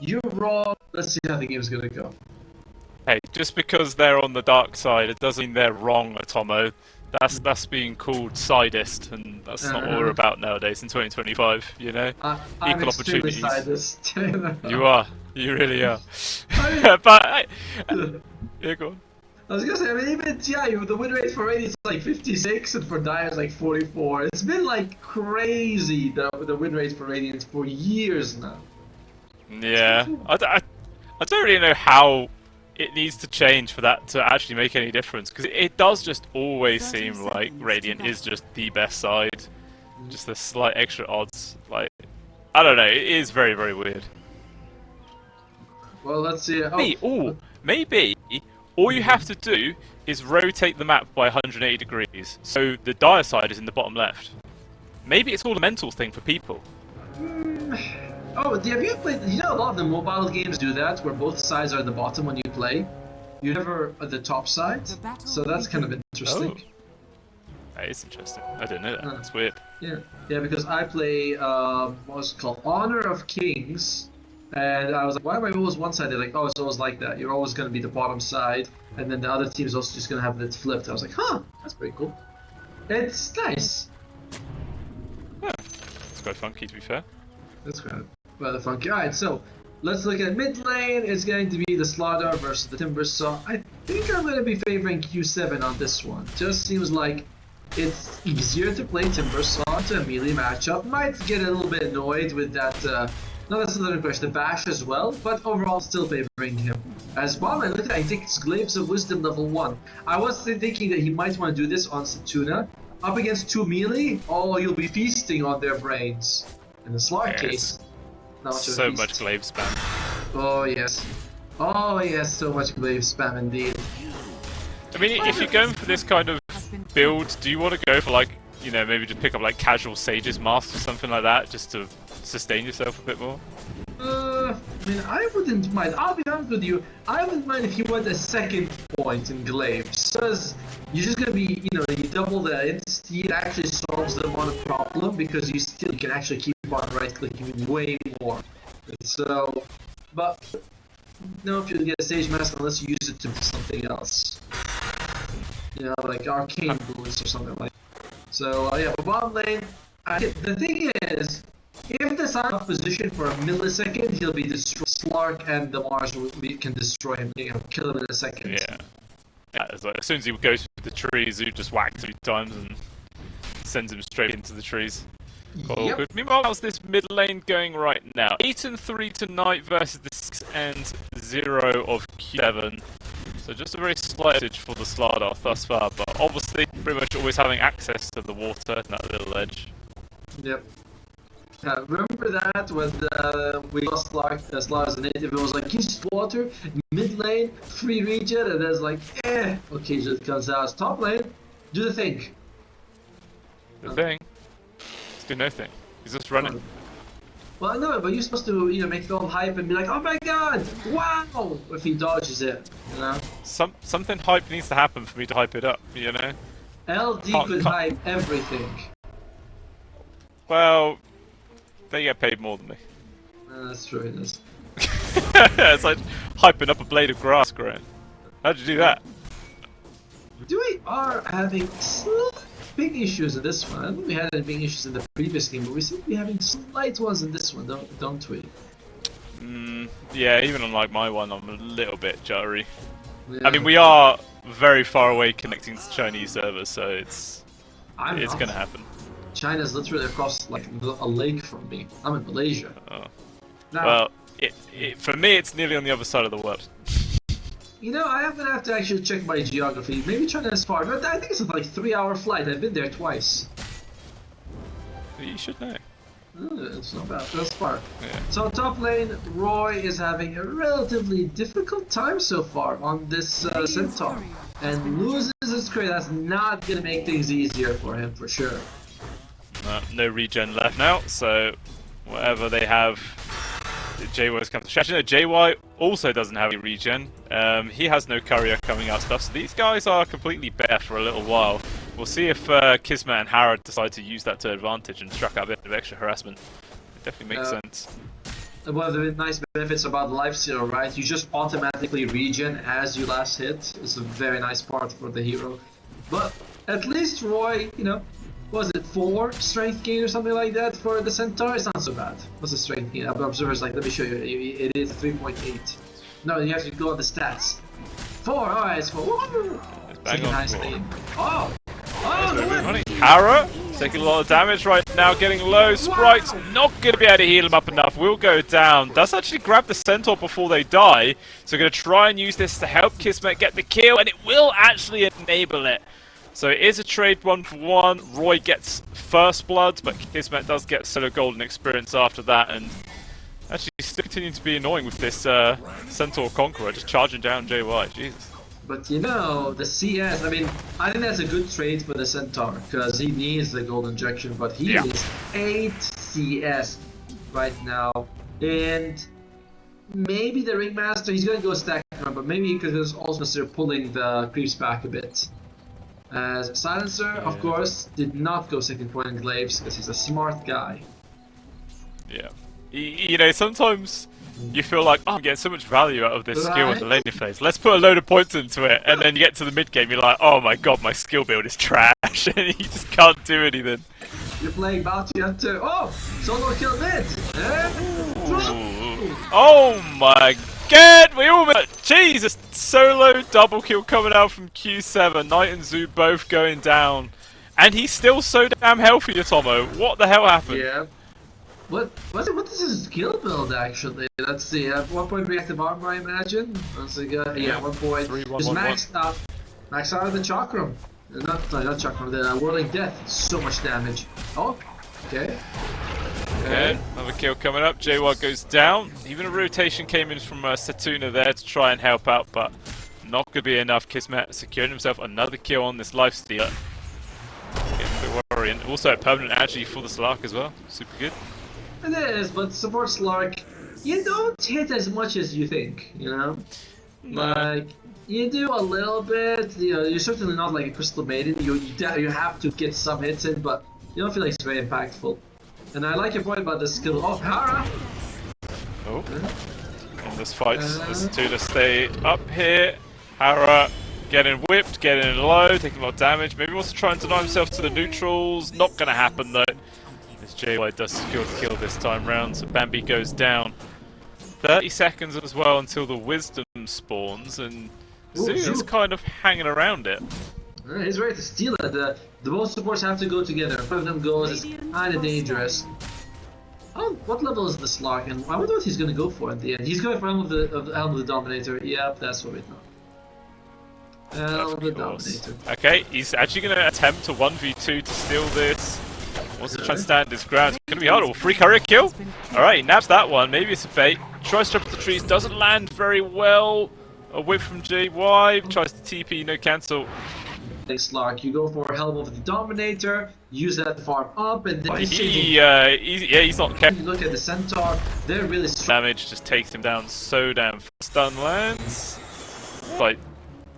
You're wrong. Let's see how the game's gonna go. Hey, just because they're on the dark side, it doesn't mean they're wrong, Atomo. That's being called sidist, and that's not what we're about nowadays in 2025. You know, I'm equal extremely opportunities. sidist. You are. You really are. I But mean, yeah, go on. I was gonna say, I mean, even the win rate for Radiant is like 56, and for Dire is like 44. It's been like crazy the win rate for Radiant for years now. Yeah, I don't really know how it needs to change for that to actually make any difference, because it does just always seem like Radiant is just the best side, just the slight extra odds. Like, I don't know, it is very, very weird. Well, let's see. Maybe all you have to do is rotate the map by 180 degrees, so the dire side is in the bottom left. Maybe it's all a mental thing for people. Oh, have you played? You know, a lot of the mobile games do that, where both sides are at the bottom when you play. You're never at the top side, so that's kind of interesting. Oh. That is interesting. I didn't know that. That's weird. Yeah, because I play what was it called, Honor of Kings, and I was like, why am I always one side? They're like, oh, it's always like that. You're always going to be the bottom side, and then the other team is also just going to have it flipped. I was like, huh, that's pretty cool. It's nice. Yeah, it's quite funky, to be fair. That's kind of rather funky. Alright, so let's look at mid lane. It's going to be the Slaughter versus the Timbersaw. I think I'm going to be favoring Q7 on this one. Just seems like it's easier to play Timbersaw to a melee matchup. Might get a little bit annoyed with that. No, that's another question. The bash as well, but overall still favoring him. As well, I look at, I think it's Glaives of Wisdom level 1. I was thinking that he might want to do this on Satuna. Up against 2 melee, oh, you'll be feasting on their brains. In the Slark case, not so much glaive spam. Oh yes. Oh yes, so much glaive spam indeed. I mean, if you're going for this kind of build, do you want to go for, like, you know, maybe just pick up like casual Sage's Mask or something like that, just to sustain yourself a bit more? I mean, I wouldn't mind. I'll be honest with you. I wouldn't mind if you went a second point in glaives, because you're just gonna be, you know, you double the insta, it actually solves the amount of problem, because you can actually keep on right clicking way more. So, but no, if you get a Sage Mask, unless you use it to do something else, you know, like arcane boots or something like that. So yeah, but bottom lane, the thing is, if the Sun off position for a millisecond, he'll be destroyed. Slark and the Mars can destroy him, you know, kill him in a second. Yeah. Yeah, it's like, as soon as he goes through the trees, you just whack 3 times and sends him straight into the trees. All good. Meanwhile, how's this mid lane going right now? 8 and 3 tonight versus the 6 and 0 of Q7. So just a very slight edge for the Slaughter thus far, but obviously pretty much always having access to the water and that little edge. Yep. Remember that when we lost Slaughter's a native, it was like, use water, mid lane, free regen, and there's like, okay, just comes out. Top lane, do the thing. The thing? Let's do nothing. He's just running. Well, no, but you're supposed to, you know, make it all hype and be like, oh my god, wow, if he dodges it, you know? Something hype needs to happen for me to hype it up, you know? LD could hype everything. Well, they get paid more than me. That's true, it is. It's like hyping up a blade of grass growing. How'd you do that? We are having slight big issues in this one. I don't think we had any big issues in the previous game, but we seem to be having slight ones in this one, don't we? Yeah, even on like my one, I'm a little bit jittery. Yeah. I mean, we are very far away connecting to Chinese servers, so it's gonna happen. China's literally across like a lake from me. I'm in Malaysia. Oh. Now, Well, for me, it's nearly on the other side of the world. You know, I am gonna have to actually check my geography. Maybe China is far, but I think it's a like 3-hour flight. I've been there twice. You should know. It's not bad. That's far. Yeah. So top lane, Roy is having a relatively difficult time so far on this Centaur, and loses his crate. That's not gonna make things easier for him for sure. No regen left now, so whatever they have, JY's come to stretch. No, JY also doesn't have any regen. He has no courier coming out stuff, so these guys are completely bare for a little while. We'll see if Kismet and Harrod decide to use that to advantage and struck out a bit of extra harassment. It definitely makes sense. one of the nice benefits about Life Steal, right? You just automatically regen as you last hit. It's a very nice part for the hero. But at least Roy, you know, was it 4 strength gain or something like that for the Centaur? It's not so bad. What's the strength gain? Observer's like, let me show you. It is 3.8. No, you have to go on the stats. 4, alright, it's 4. Woo! Bang on 4. Oh! Oh, the win! Hara taking a lot of damage right now, getting low. Sprite's not going to be able to heal him up enough. Will go down. Does actually grab the Centaur before they die. So going to try and use this to help Kismet get the kill, and it will actually enable it. So it is a trade 1-for-1. Roy gets first blood, but Kismet does get solo golden experience after that, and actually still continuing to be annoying with this Centaur Conqueror, just charging down JY. Jesus. But you know, the CS, I mean, I think that's a good trade for the Centaur, because he needs the gold injection, but he is 8 CS right now. And maybe the Ringmaster, he's going to go stack run, but maybe he could also consider pulling the creeps back a bit. As Silencer, of course, did not go second point in Glaives, because he's a smart guy. Yeah. You know, sometimes you feel like, oh, I'm getting so much value out of this skill in the laning phase. Let's put a load of points into it, and then you get to the mid game, you're like, oh my god, my skill build is trash, and you just can't do anything. You're playing Bounty Hunter. Oh, solo kill mid. Oh my god, we almost. Jesus, solo double kill coming out from Q7. Knight and Zoo both going down, and he's still so damn healthy, Atomo. What the hell happened? Yeah. What is his skill build actually? Let's see. At 1 point reactive armor, I imagine. Let's see. Yeah, 1 point. He's maxed out. Maxed out of the chakram. Not chakram. The whirling death. So much damage. Oh. Okay. Okay. Another kill coming up. JY goes down. Even a rotation came in from Setuna there to try and help out, but not going to be enough. Kismet securing himself another kill on this life stealer. Getting a bit worrying. Also a permanent agi for the Slark as well. Super good. It is, but support Slark, you don't hit as much as you think, you know? No. Like, you do a little bit, you know, you're certainly not like a Crystal Maiden, you have to get some hits in, but you don't feel like it's very impactful. And I like your point about the skill of Hara! Oh. In this fight, there's two to stay up here. Hara getting whipped, getting low, taking a lot of damage. Maybe wants to try and deny himself to the neutrals. Not going to happen though. As JY does secure the kill this time round, so Bambi goes down. 30 seconds as well until the Wisdom spawns, and Zoo is kind of hanging around it. He's ready to steal it. The both supports have to go together. If one of them goes, it's kind of dangerous. Oh, what level is the Slark? And I wonder what he's going to go for at the end. He's going for Helm of the Dominator. Yep, that's what we know. Helm of the Dominator. Okay, he's actually going to attempt to 1v2 to steal this. Wants to try and stand his ground. It's going to be hard. Free courier kill. Alright, he nabs that one. Maybe it's a bait. Tries to jump the trees. Doesn't land very well. A whip from JY. Tries to TP. No cancel. Slark, you go for Helm of the Dominator. Use that to farm up, and then he's not careful. Look at the Centaur. They're really strong. Damage just takes him down so damn fast. Stun lands. Like,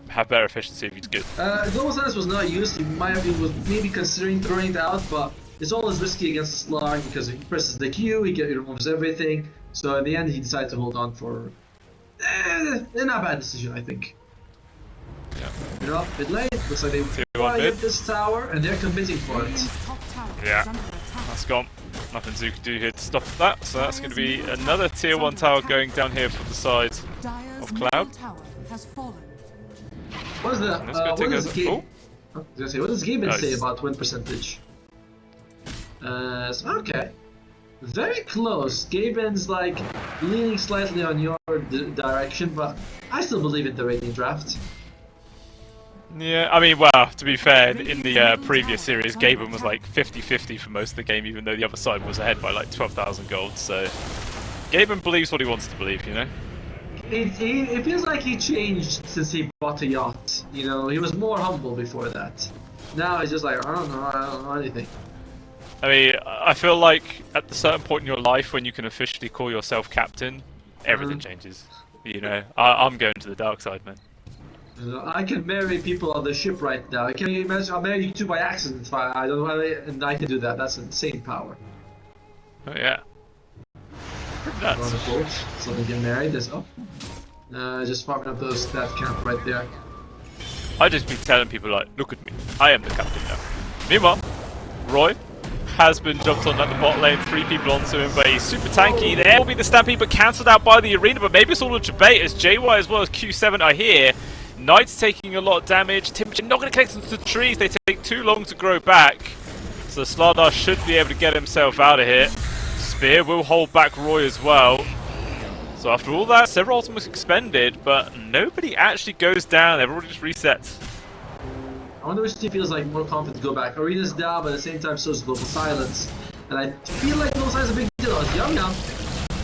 have better efficiency if he's good. Global Silence was not used. He was maybe considering throwing it out, but it's always risky against the Slark because he presses the Q, he removes everything. So in the end, he decided to hold on for not a bad decision, I think. Yeah. You know, mid lane, looks like they quiet this tower, and they're committing for it. Yeah, that's gone. Nothing Zoo can do here to stop that, so that's going to be another tier 1 tower going down here for the side of Cloud. What does Gaben say about win percentage? Okay. Very close. Gaben's like leaning slightly on your direction, but I still believe in the rating draft. Yeah, I mean, well, to be fair, in the previous series, Gaben was like 50-50 for most of the game, even though the other side was ahead by like 12,000 gold, so Gaben believes what he wants to believe, you know? It feels like he changed since he bought a yacht, you know? He was more humble before that. Now he's just like, I don't know anything. I mean, I feel like at a certain point in your life when you can officially call yourself captain, everything changes. You know, I'm going to the dark side, man. I can marry people on the ship right now. Can you imagine? I'll marry you two by accident. I don't know, and I can do that. That's insane power. Oh yeah. Nuts. On the boat, so they get married. There's just farming up those that camp right there. I just be telling people like, look at me, I am the captain now. Meanwhile, Roy has been jumped on at the bot lane, 3 people onto him, but he's super tanky. There will be the Stampede, but cancelled out by the arena, but maybe it's all a debate as JY as well as Q7 are here. Knight's taking a lot of damage. Timber not going to connect into the trees, they take too long to grow back. So Slardar should be able to get himself out of here. Spear will hold back Roy as well. So after all that, several ultimates expended, but nobody actually goes down, everybody just resets. I wonder which team feels like more confident to go back. Arena's down, but at the same time so is Global Silence. And I feel like Global Silence is a big deal. It's Yum Yum.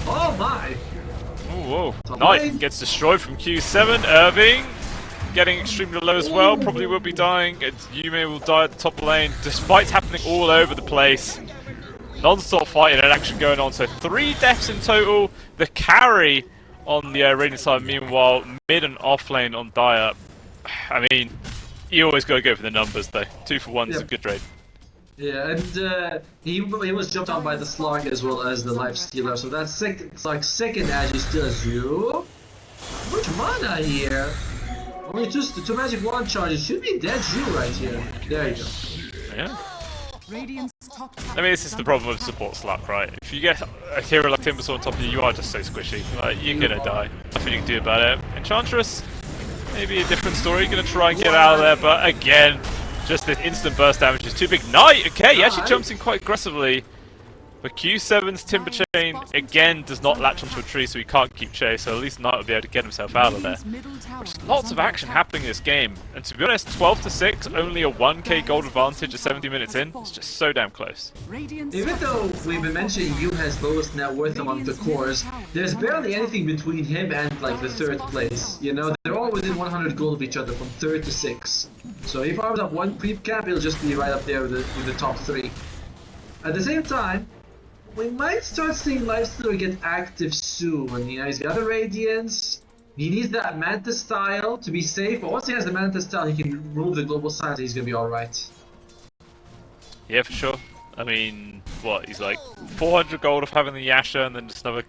Oh my! Oh, whoa. Knight gets destroyed from Q7. Irving getting extremely low as well, probably will be dying. Yume will die at the top lane, despite happening all over the place. Non-stop fighting and action going on, so 3 deaths in total. The carry on the Radiant side, meanwhile, mid and off lane on Dire. I mean, you always got to go for the numbers though. 2 for 1 is a good trade. Yeah, and he was jumped on by the Slug as well as the Life Stealer, so that's second as he steals you. Much mana here. Only two magic wand charges. Should be dead you right here. There you go. Yeah. I mean, this is the problem with support slot, right? If you get a hero like Timbersaw on top of you, you are just so squishy. Like, you're gonna die. Nothing you can do about it. Enchantress, maybe a different story. Gonna try and get out of there, but again, just this instant burst damage is too big. Knight, okay, he actually jumps in quite aggressively. But Q7's Timber Chain, again, does not latch onto a tree, so he can't keep chase, so at least Knight will be able to get himself out of there. There's lots of action happening in this game, and to be honest, 12-6, only a 1k gold advantage at 70 minutes in, it's just so damn close. Even though we've been mentioning Yu has lowest net worth among the cores, there's barely anything between him and like the 3rd place, you know? They're all within 100 gold of each other from 3rd to 6. So if I was up 1 creep cap, it'll just be right up there with the top 3. At the same time, we might start seeing Lifestealer get active soon. You know, he's got the Radiance. He needs that Manta style to be safe. But once he has the Manta style, he can remove the Global Silence. He's gonna be alright. Yeah, for sure. I mean, what? He's like 400 gold of having the Yasha, and then just another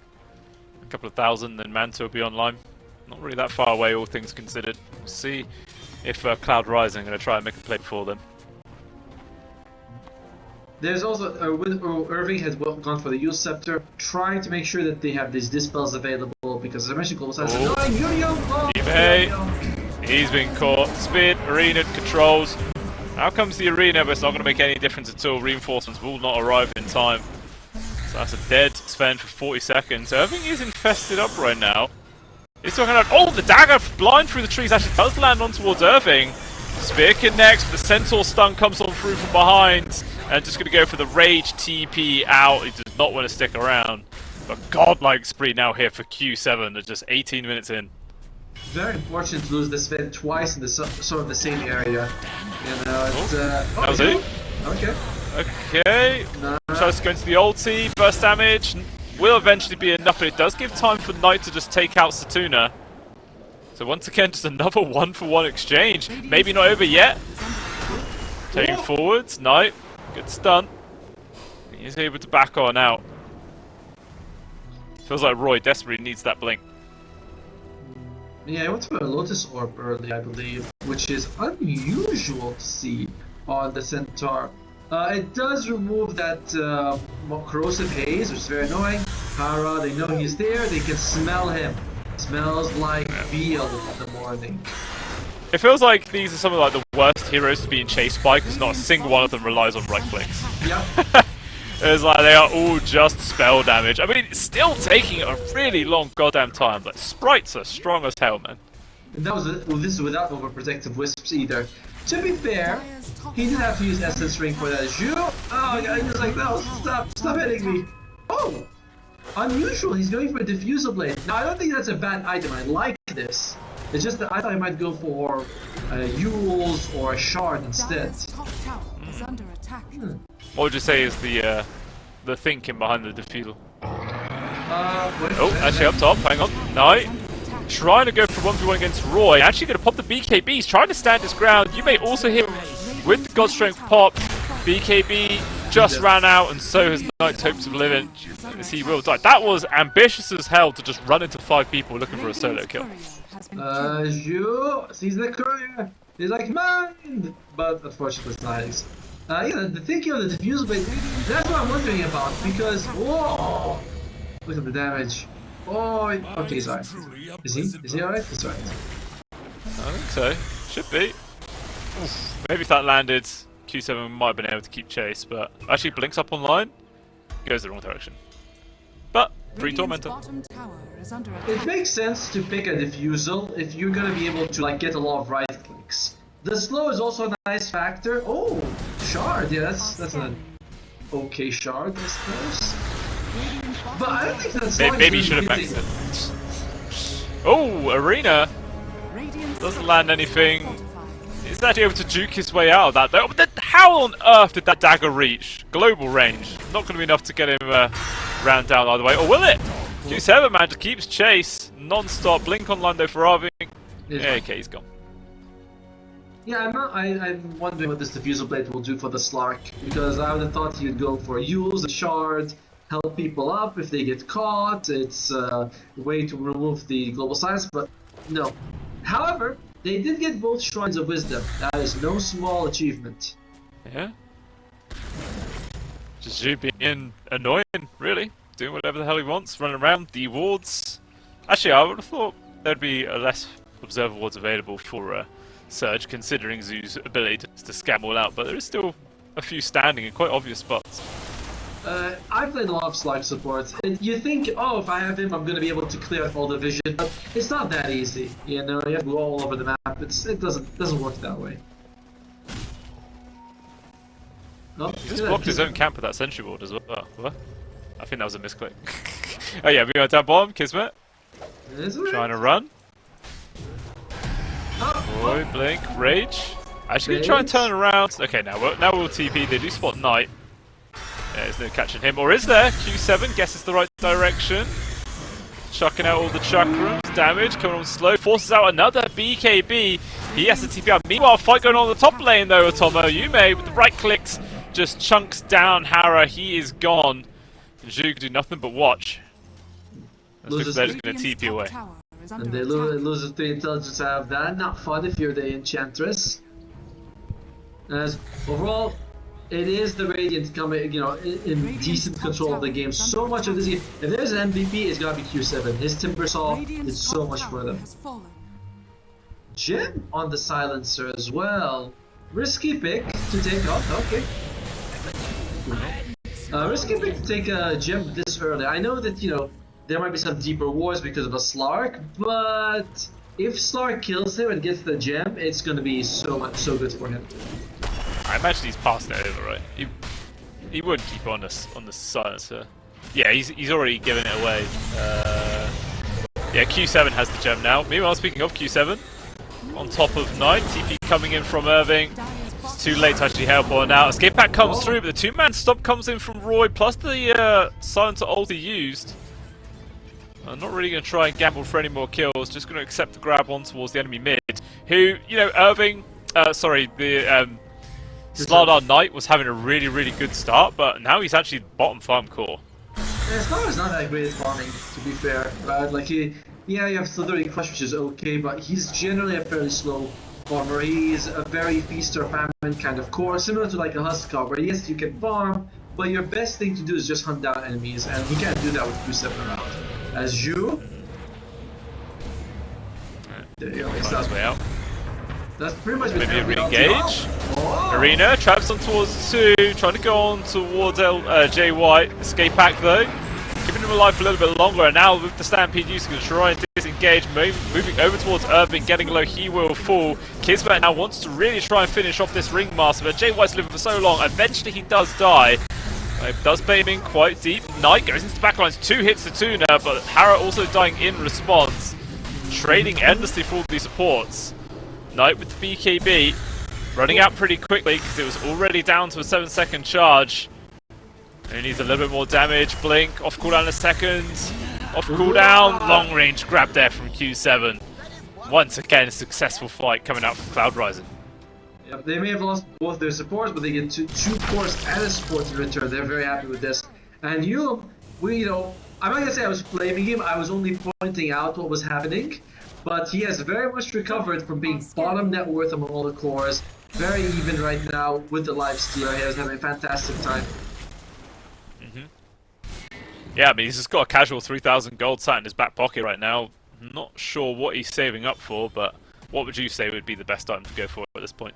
couple of thousand, then Manta will be online. Not really that far away, all things considered. We'll see if Cloud Rising are going to try and make a play before them. There's also Irving has gone for the Use Scepter, trying to make sure that they have these dispels available because as I mentioned, Global Silence. He's been caught. Speed, Arena controls. Now comes the Arena, but it's not going to make any difference at all. Reinforcements will not arrive in time. So that's a dead Sven for 40 seconds. Irving is infested up right now. He's talking about, oh, the dagger blind through the trees actually does land on towards Irving. Spear connects, but the Centaur stun comes on through from behind. And just going to go for the Rage TP out. He does not want to stick around. But godlike spree now here for Q7 at just 18 minutes in. Very unfortunate to lose this Sven twice in the sort of the same area. You know, it's, that was it. Okay. Okay. Tries to go into the ulti. Burst damage will eventually be enough, but it does give time for Knight to just take out Satuna. So once again, just another 1-for-1 exchange. Maybe not over yet. Taking forwards, Knight. Good stun. He's able to back on out. Feels like Roy desperately needs that blink. Yeah, I went for a Lotus Orb early, I believe, which is unusual to see on the Centaur. It does remove that corrosive haze, which is very annoying. Hara, they know he's there, they can smell him. Smells like veal in the morning. It feels like these are some of like the worst heroes to be chased by because not a single one of them relies on right clicks. Yep. It's like they are all just spell damage. I mean, it's still taking a really long goddamn time. Like, sprites are strong as hell, man. And that was this is without overprotective wisps either. To be fair, he didn't have to use Essence Ring for that. Oh, he was like, no, stop hitting me. Oh, unusual. He's going for a Diffusal Blade. Now, I don't think that's a bad item. I like this. It's just that I thought he might go for Yules or a Shard instead. What would you say is the thinking behind the defeal? Actually up top, hang on. Knight trying to go for 1v1 against Roy. Actually going to pop the BKB. He's trying to stand his ground. You may also hit with the God Strength pop. BKB just ran out, and so has Knight's hopes of living, as he will die. That was ambitious as hell to just run into 5 people looking for a solo kill. You sees the courier. He's like, mine! But unfortunately it's not his. Yeah, the thinking of the diffuse blade, that's what I'm wondering about, because, whoa! Look at the damage. Oh, okay, he's alright. Is he alright? He's alright. I think so. Should be. Oof. Maybe if that landed, Q7 might have been able to keep chase, but actually blinks up online, goes the wrong direction. But, free Tormentor. It makes sense to pick a diffusal if you're gonna be able to like get a lot of right clicks. The slow is also a nice factor. Oh, shard, yeah, that's an okay shard, I suppose. But I don't think that's maybe you should have maxed it. Oh, Arena doesn't land anything. He's actually able to juke his way out of that though. But how on earth did that dagger reach global range? Not going to be enough to get him round down either way. Or will it? Q7 man just keeps chase non-stop. Blink online though for Arving. Yeah, okay, he's gone. Yeah, I'm wondering what this diffusal blade will do for the Slark, because I would have thought he'd go for use the shard, help people up if they get caught. It's a way to remove the global silence, but no. However, they did get both Shrines of Wisdom. That is no small achievement. Yeah. Just you being annoying, really. Doing whatever the hell he wants, running around, the wards. Actually, I would have thought there'd be a less observer wards available for Surge, considering Zoo's ability to scam all out, but there is still a few standing in quite obvious spots. I played a lot of Slark support, and you think, oh, if I have him, I'm going to be able to clear all the vision, but it's not that easy. You know, you have to go all over the map. It doesn't work that way. Oh, he just blocked his own camp with that sentry ward as well. Oh, what? I think that was a misclick. Oh yeah, we got down bottom, Kismet. Trying to run. Boy, blink, rage. Actually gonna try and turn around. Okay, now we'll TP. They do spot Knight. Yeah, there's no catching him. Or is there? Q7 guesses the right direction. Chucking out all the chakrams. Damage coming on slow. Forces out another BKB. He has to TP out. Meanwhile, fight going on in the top lane though, Otomo. Yume with the right clicks just chunks down Hara. He is gone. Zhu can do nothing but watch. They're just going to TP away. And they lose 3 intelligence out of that. Not fun if you're the Enchantress. As overall, it is the Radiant coming, you know, in decent control of the game. So much of this game, if there's an MVP, it's gotta be Q7. His Timbersaw is so much for them. Gem on the Silencer as well. Risky pick to take off. Okay. Risky pick to take a Gem this early. I know that, you know, there might be some deeper wars because of a Slark, but if Slark kills him and gets the gem, it's gonna be so good for him. I imagine he's passing it over, right? He would keep on the silencer. Yeah, he's already given it away. Yeah, Q7 has the gem now. Meanwhile, speaking of Q7, on top of Knight, TP coming in from Irving. It's too late to actually help on out. Escape pack comes through, but the 2-man stop comes in from Roy, plus the silencer ult he used. I'm not really going to try and gamble for any more kills, just going to accept the grab on towards the enemy mid, who, you know, Irving, the Slardar Knight was having a really good start, but now he's actually bottom farm core. Yeah, Slardar's not that great at farming, to be fair, right? Like, yeah, you have Slithering Crush, which is okay, but he's generally a fairly slow farmer. He's a very feast or famine kind of core, similar to like a Huskar, where yes, you can farm, but your best thing to do is just hunt down enemies, and he can't do that with Q7 around. As Zhu. There you go. That's way out. That's pretty much maybe a re-engage. Arena traps on towards 2, trying to go on towards Jay White. Escape pack though, keeping him alive for a little bit longer. And now with the Stampede use, going to try and disengage, moving over towards Irving, getting low. He will fall. Kismet now wants to really try and finish off this Ringmaster, but Jay White's living for so long. Eventually he does die. It does bait him in quite deep. Knight goes into the backlines, 2 hits to Tuna, but Hara also dying in response. Trading endlessly for all these supports. Knight with the BKB, running out pretty quickly because it was already down to a 7-second charge. He needs a little bit more damage. Blink, off cooldown in a second. Off cooldown, long range grab there from Q7. Once again, a successful fight coming out from Cloud Rising. Yep, they may have lost both their supports, but they get two cores and a support in return. They're very happy with this. And I'm not gonna say I was blaming him. I was only pointing out what was happening. But he has very much recovered from being bottom net worth among all the cores. Very even right now with the lifesteal. He was having a fantastic time. Yeah, I mean, he's just got a casual 3,000 gold sat in his back pocket right now. Not sure what he's saving up for, but what would you say would be the best item to go for at this point?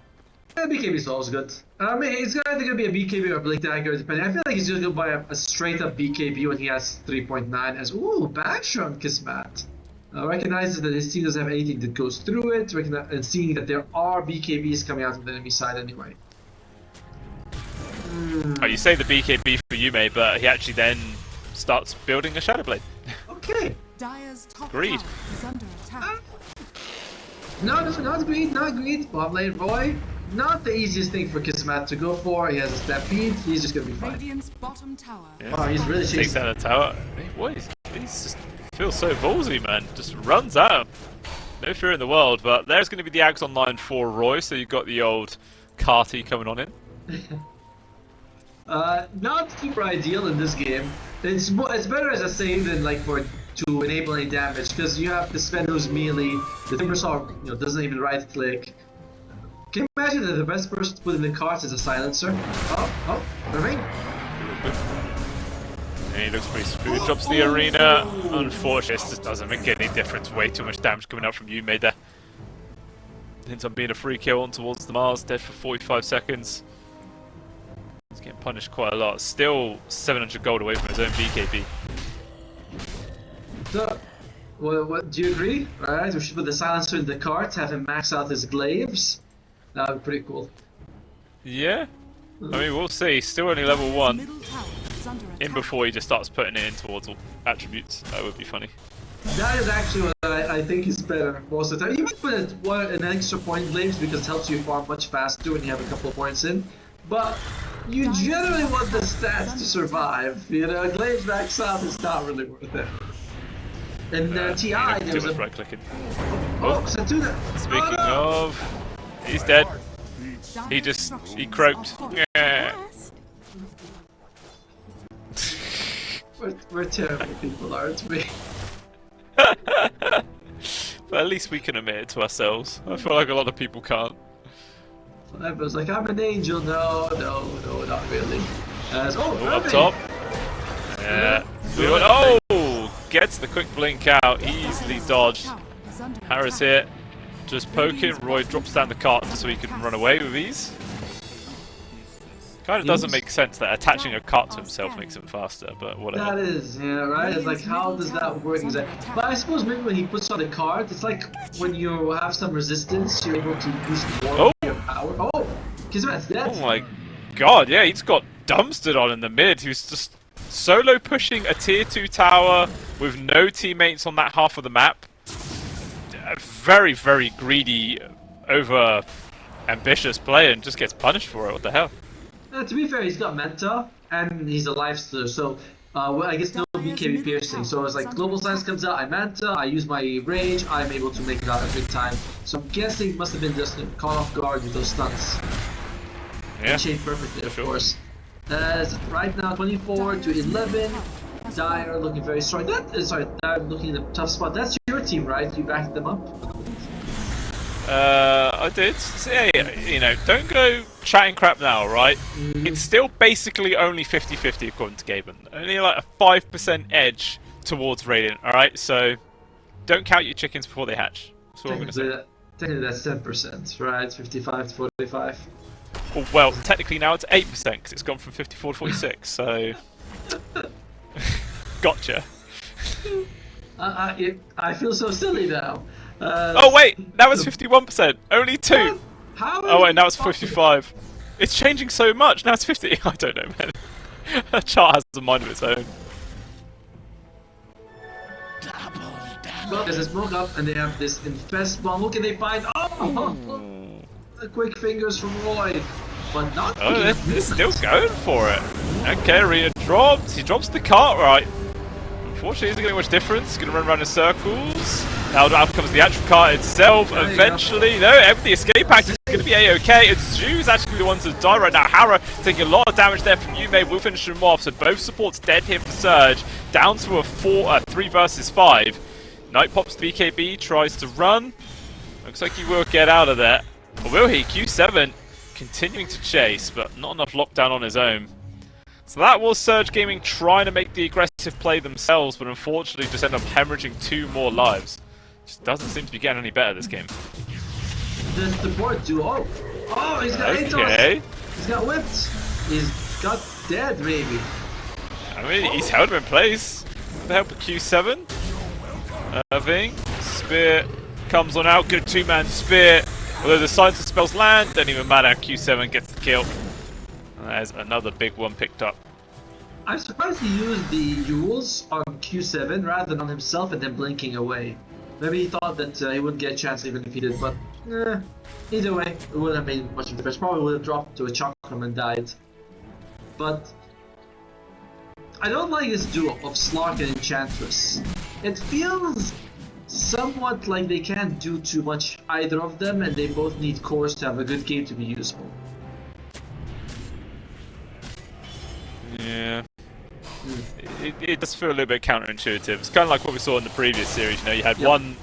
Yeah, BKB is always good. I mean, it's either going to be a BKB or a Blink Dagger, depending. I feel like he's just going to buy a straight up BKB when he has 3.9 as, ooh, backshot on Kismet. Recognizes that his team doesn't have anything that goes through it, and seeing that there are BKBs coming out of the enemy side anyway. Oh, you say the BKB for Yume, but he actually then starts building a Shadow Blade. Okay. Greed. No, not greed, not greed. Bottom lane Roy, not the easiest thing for Kismet to go for. He has a Stampede, he's just gonna be fine. Radiant's bottom tower. Yeah. Oh, he's really chasing. Takes down the tower. He's just feels so ballsy, man. Just runs at him. No fear in the world, but there's going to be the Ags online for Roy, so you've got the old Carty coming on in. Not super ideal in this game. It's better as a save than like to enable any damage, because you have to spend those melee. The Timbersaw doesn't even right click. Can you imagine that the best person to put in the cards is a silencer? Oh, remain. And he looks pretty smooth. Drops the arena. Unfortunately, this just doesn't make any difference. Way too much damage coming out from Yume there. Hints on being a free kill on towards the Mars, dead for 45 seconds. He's getting punished quite a lot. Still 700 gold away from his own BKB. So, what do you agree? Alright, we should put the silencer in the cart, have him max out his glaives. That would be pretty cool. Yeah? I mean, we'll see. Still only level 1. In before he just starts putting it in towards all attributes. That would be funny. That is actually what I think is better most of the time. You might put an extra point in glaives because it helps you farm much faster when you have a couple of points in. But you generally want the stats to survive. Glaives max out is not really worth it. And TI, there was too much right clicking. Speaking of, he's dead. He croaked. Yeah. We're terrible people, aren't we? But at least we can admit it to ourselves. I feel like a lot of people can't. Everyone's like, I'm an angel. No, not really. Up top. Yeah. Oh! Gets the quick blink out. Easily dodged. Harris here. Just poking. Roy drops down the cart so he can run away with ease. Kind of doesn't make sense that attaching a cart to himself makes him faster, but whatever. That is, yeah, right? It's like, how does that work exactly? But I suppose maybe when he puts on the cart, it's like when you have some resistance, you're able to boost more of your power. Oh! Kismet's dead! Oh my god, yeah, he's got dumpstered on in the mid. He's just solo pushing a tier 2 tower with no teammates on that half of the map. A very, very greedy, over ambitious player and just gets punished for it. What the hell? To be fair, he's got Manta, and he's a lifestealer, so I guess no BKB piercing. So it's like Global Silence comes out, I Manta, I use my rage, I'm able to make it out every time. So I'm guessing it must have been just caught off guard with those stunts. Yeah. And chain perfectly, of course. Right now, 24 to 11. Dire looking very strong. Dire looking in a tough spot. That's your team, right? You backed them up? I did. Say, don't go chatting crap now, right? It's still basically only 50-50 according to Gaben. Only like a 5% edge towards Radiant, alright? So, don't count your chickens before they hatch. That's what I'm going to say. Technically that's 10%, right? 55 to 45. Oh, well, technically now it's 8% because it's gone from 54 to 46, so... Gotcha. I feel so silly now. Oh wait, that was 51%. Only 2. How? Oh wait, now it's 55. It's changing so much. Now it's 50. I don't know, man. A chart has a mind of its own. Well, there's a smoke up, and they have this infest bomb. Who can they find? Oh! The quick fingers from Roy, but not. Oh, they're still going for it. Okay, Arena drops. He drops the cart right. Unfortunately, isn't getting much difference. He's gonna run around in circles. Now out comes the actual car itself. Eventually, no, the escape pact is going to be a-okay. It's Zhu's actually the ones to die right now. Hara taking a lot of damage there from Yume. Will finish him off. So both supports dead here for Surge. Down to a 3 versus 5. Knight pops the BKB, tries to run. Looks like he will get out of there. Or will he? Q7 continuing to chase, but not enough lockdown on his own. So that was Surge Gaming trying to make the aggressive play themselves, but unfortunately just end up hemorrhaging 2 more lives. Just doesn't seem to be getting any better this game. Does the board do? Oh, he's got okay. He's got whipped. He's got dead, maybe. I mean, he's held him in place. With the help of Q7. Irving. Spear comes on out. Good 2-man spear. Although the Silence of Spells land, don't even matter. Q7 gets the kill. And there's another big one picked up. I'm surprised he used the Euls on Q7 rather than on himself and then blinking away. Maybe he thought that he wouldn't get a chance even if he did, but either way, it wouldn't have made much of a difference. Probably would have dropped to a Chakram and died. But I don't like this duo of Slark and Enchantress. It feels somewhat like they can't do too much either of them, and they both need cores to have a good game to be useful. Yeah. It does feel a little bit counterintuitive. It's kind of like what we saw in the previous series. You know, you had one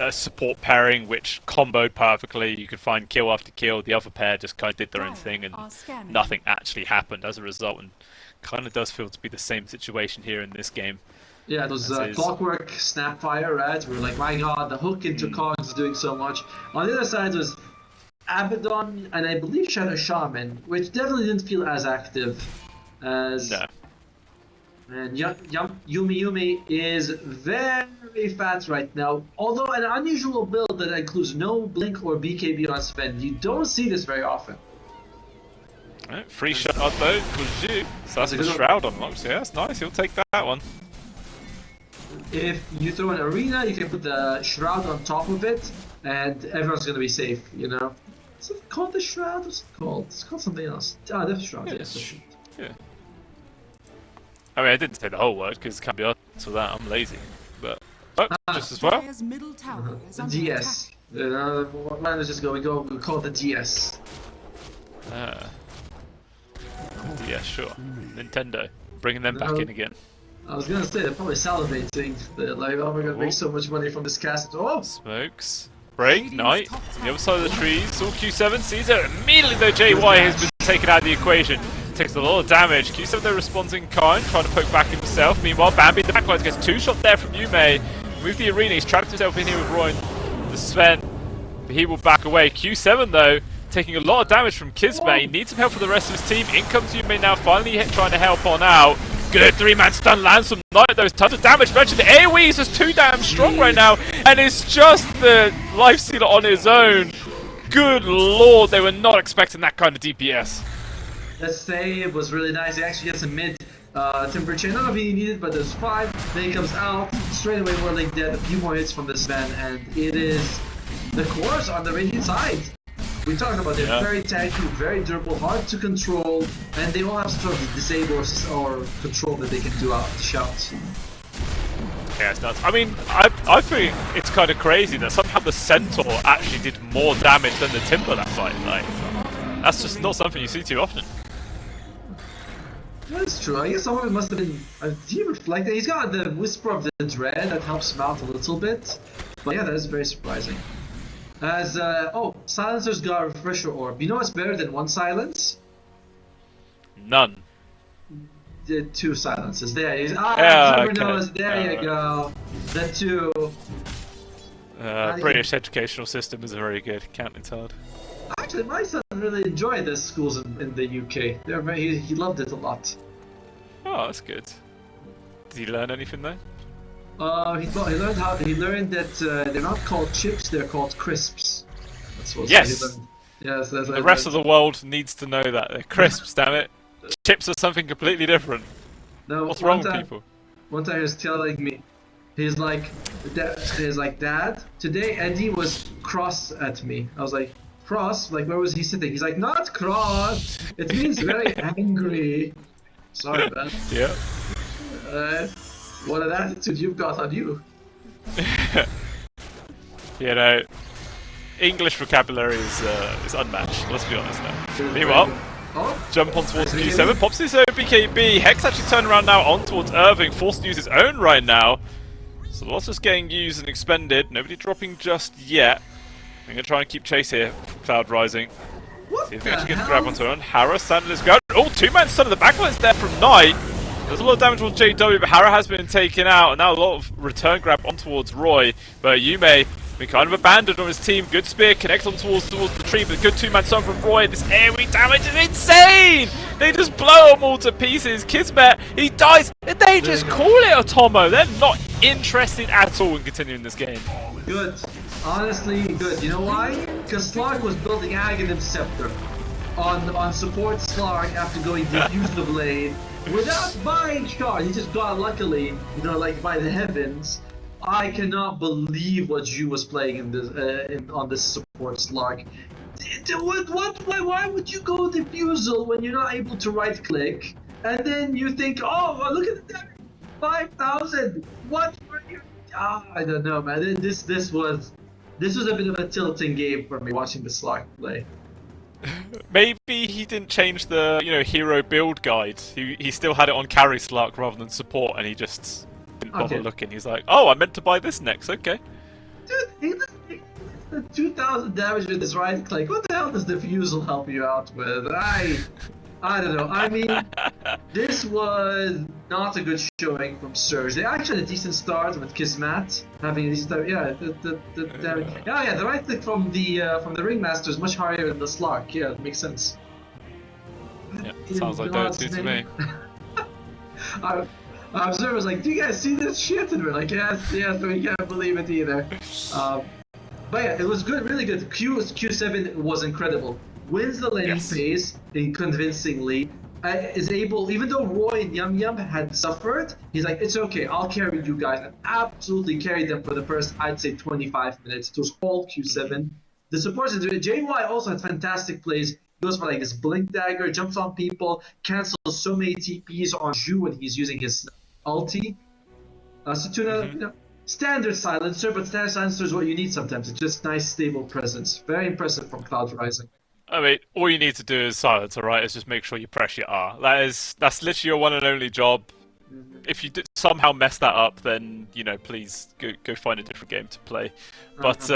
support pairing which comboed perfectly. You could find kill after kill. The other pair just kind of did their own thing, and nothing actually happened as a result. And kind of does feel to be the same situation here in this game. Yeah, those Clockwork Snapfire ads were like, my god, the hook into Cogs is doing so much. On the other side was Abaddon and I believe Shadow Shaman, which definitely didn't feel as active as... No. And Yumi is very fat right now. Although an unusual build that includes no Blink or BKB on Sven. You don't see this very often. Right, free shot out though for Zhu. So that's the Shroud unlocked. So yeah, that's nice. He'll take that one. If you throw an Arena, you can put the Shroud on top of it, and everyone's gonna be safe, you know? Is it called the Shroud? What's it called? It's called something else. Ah, Death Shroud, yeah. I mean, I didn't say the whole word because it can't be honest with that. I'm lazy, but just as well. The DS. Mine is just we call it the DS. Yeah, sure. Nintendo, bringing them back in again. I was gonna say they're probably salivating. They're like, oh, we're gonna make so much money from this cast. Oh, smokes. Break, Knight, the other side of the trees. Saw Q7 sees it immediately though. JY has been taken out of the equation. Takes a lot of damage. Q7 though responding in kind, trying to poke back himself. Meanwhile, Bambi in the backline gets 2-shot there from Yume. Move the arena. He's trapped himself in here with Roy and the Sven. But he will back away. Q7 though, taking a lot of damage from Kismet. He needs some help for the rest of his team. In comes Yume now, finally trying to help on out. Good 3-man stun lands from Knight. There's tons of damage. Mentioned the AoE is just too damn strong right now, and it's just the life stealer on his own. Good lord, they were not expecting that kind of DPS. That save was really nice. He actually gets a mid temperature. None of it he needed, but there's 5. Then he comes out straight away. More like dead. A few more hits from this man, and it is the cores on the Radiant side. We talked about they're very tanky, very durable, hard to control, and they all have some sort of disable or control that they can do out shouts. Yeah, it's nuts. I mean, I think it's kind of crazy that somehow the Centaur actually did more damage than the Timber that fight. Like, that's just not something you see too often. That's true. I guess some of it must have been. He reflected. He's got the Whisper of the Dread that helps him out a little bit. But yeah, that is very surprising. As Silencer's got a Refresher Orb. You know what's better than 1 silence? None. The 2 silences. There he is. Okay. There you go. The 2. British educational system is very good. Counting's hard. Actually, my son really enjoyed the schools in the UK. He loved it a lot. Oh, that's good. Did he learn anything though? He learned that they're not called chips, they're called crisps. That's what yes. He learned. Yes, that's the rest of the world needs to know that. They're crisps, damn it. Chips are something completely different. No, what's wrong with people? One time he was telling me, he's like, Dad, today Eddie was cross at me. I was like, cross? Like, where was he sitting? He's like, not cross. It means very angry. Sorry, man. Yeah. What an attitude you've got on you. You know, English vocabulary is unmatched. Let's be honest now. Meanwhile, jump on towards Q7, pops this BKB. Hex actually turned around now on towards Irving, forced to use his own right now. So lots is getting used and expended. Nobody dropping just yet. I'm going to try and keep chase here. Cloud Rising. See if they actually get the grab onto it. Hara, Sandler's grab. Oh, two-man stun of the backline's there from Knight. There's a lot of damage on JW, but Hara has been taken out. And now a lot of return grab on towards Roy. But Yume been kind of abandoned on his team. Good spear connects on towards the tree, but good two-man stun from Roy. This AoE damage is insane! They just blow them all to pieces. Kismet, he dies, and they just call it a Tomo. They're not interested at all in continuing this game. Good. Honestly, good. You know why? Because Slark was building Aghanim Scepter on support Slark after going diffuse the blade without buying shard. He just got luckily, you know, like by the heavens. I cannot believe what Zhu was playing in this on this support Slark. Why would you go diffusal when you're not able to right click? And then you think, oh, look at the damage, 5,000. What were you? I don't know, man. This was a bit of a tilting game for me watching the Slark play. Maybe he didn't change the hero build guide. He still had it on carry Slark rather than support, and he just didn't bother looking. He's like, oh, I meant to buy this next. Okay. Dude, he 2,000 damage with his right click. What the hell does diffusal help you out with? I don't know. I mean, this was not a good showing from Surge. They actually had a decent start with Kismet having a decent start. Yeah, the right click from the Ringmaster is much higher than the Slark. Yeah, it makes sense. Yeah, sounds like Dota2 to me. Our observer was like, "Do you guys see this shit?" And we're like, "Yes, we can't believe it either." But yeah, it was good, really good. Q7 was incredible. Wins the lane phase convincingly. Is able, even though Roy and Yum Yum had suffered, he's like, it's okay, I'll carry you guys. And absolutely carried them for the first, I'd say, 25 minutes. It was all Q7. The supports, JY also had fantastic plays. Goes for like this blink dagger, jumps on people, cancels so many TPs on Zhu when he's using his ulti. So standard silencer, but standard silencer is what you need sometimes. It's just nice, stable presence. Very impressive from Cloud Rising. I mean, all you need to do is silence, alright? Is just make sure you press your R. That's literally your one and only job. If you somehow mess that up, then, please go find a different game to play. But,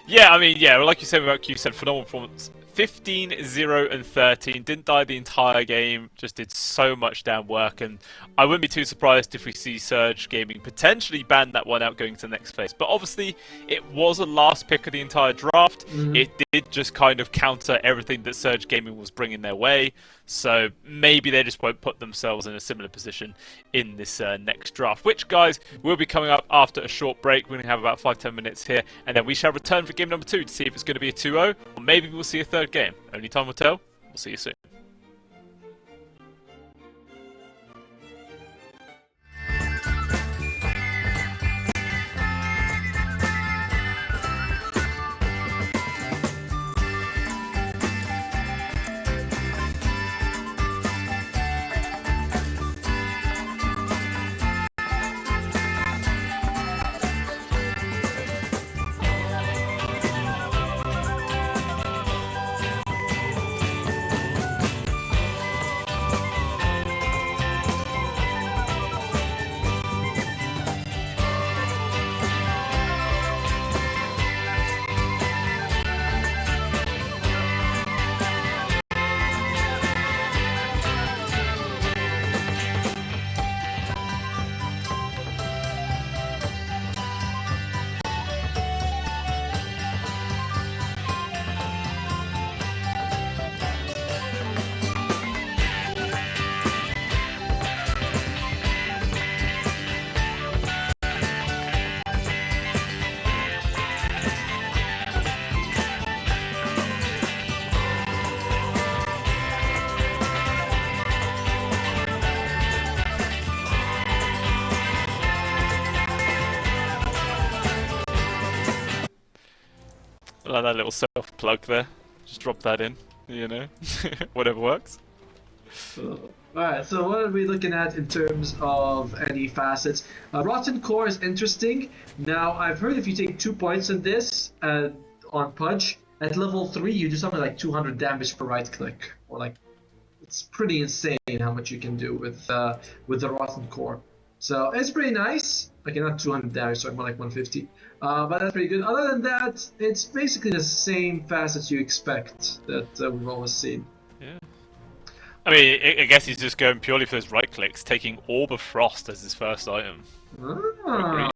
yeah, I mean, like you said about Q said, phenomenal performance. 15, 0, and 13. Didn't die the entire game. Just did so much damn work. And I wouldn't be too surprised if we see Surge Gaming potentially ban that one out going to the next phase. But obviously, it was a last pick of the entire draft. It did just kind of counter everything that Surge Gaming was bringing their way. So maybe they just won't put themselves in a similar position in this next draft. Which, guys, will be coming up after a short break. We're going to have about 5-10 minutes here. And then we shall return for game number 2 to see if it's going to be a 2-0. Or maybe we'll see a third game. Only time will tell. We'll see you soon. Like that little self-plug there. Just drop that in, whatever works. Alright, so what are we looking at in terms of any facets? Rotten Core is interesting. Now, I've heard if you take 2 points in this on Pudge, at level 3 you do something like 200 damage per right click. Or like, it's pretty insane how much you can do with the Rotten Core. So it's pretty nice. Okay, not 200 damage, sorry, more like 150. But that's pretty good. Other than that, it's basically the same facets you expect that we've always seen. Yeah. I mean, I guess he's just going purely for those right clicks, taking Orb of Frost as his first item. Ah.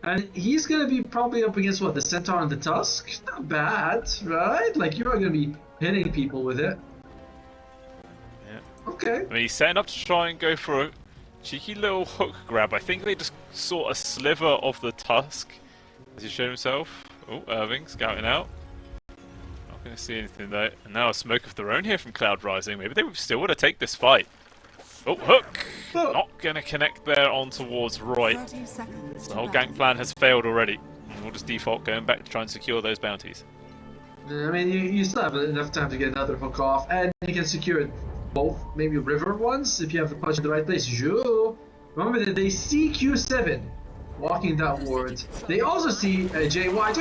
And he's gonna be probably up against what, the Centaur and the Tusk? Not bad, right? Like, you are gonna be hitting people with it. Yeah. Okay. I mean, he's setting up to try and go for a cheeky little hook grab. I think they just saw a sliver of the Tusk as he showed himself. Oh, Irving scouting out. Not going to see anything though. And now a smoke of their own here from Cloud Rising. Maybe they still want to take this fight. Oh, hook! Not going to connect there on towards Roy. The whole gank plan has failed already. And we'll just default going back to try and secure those bounties. I mean, you still have enough time to get another hook off, and you can secure it both, maybe river ones, if you have the punch in the right place. Sure. Remember that they see Q7 walking that ward. They also see JY.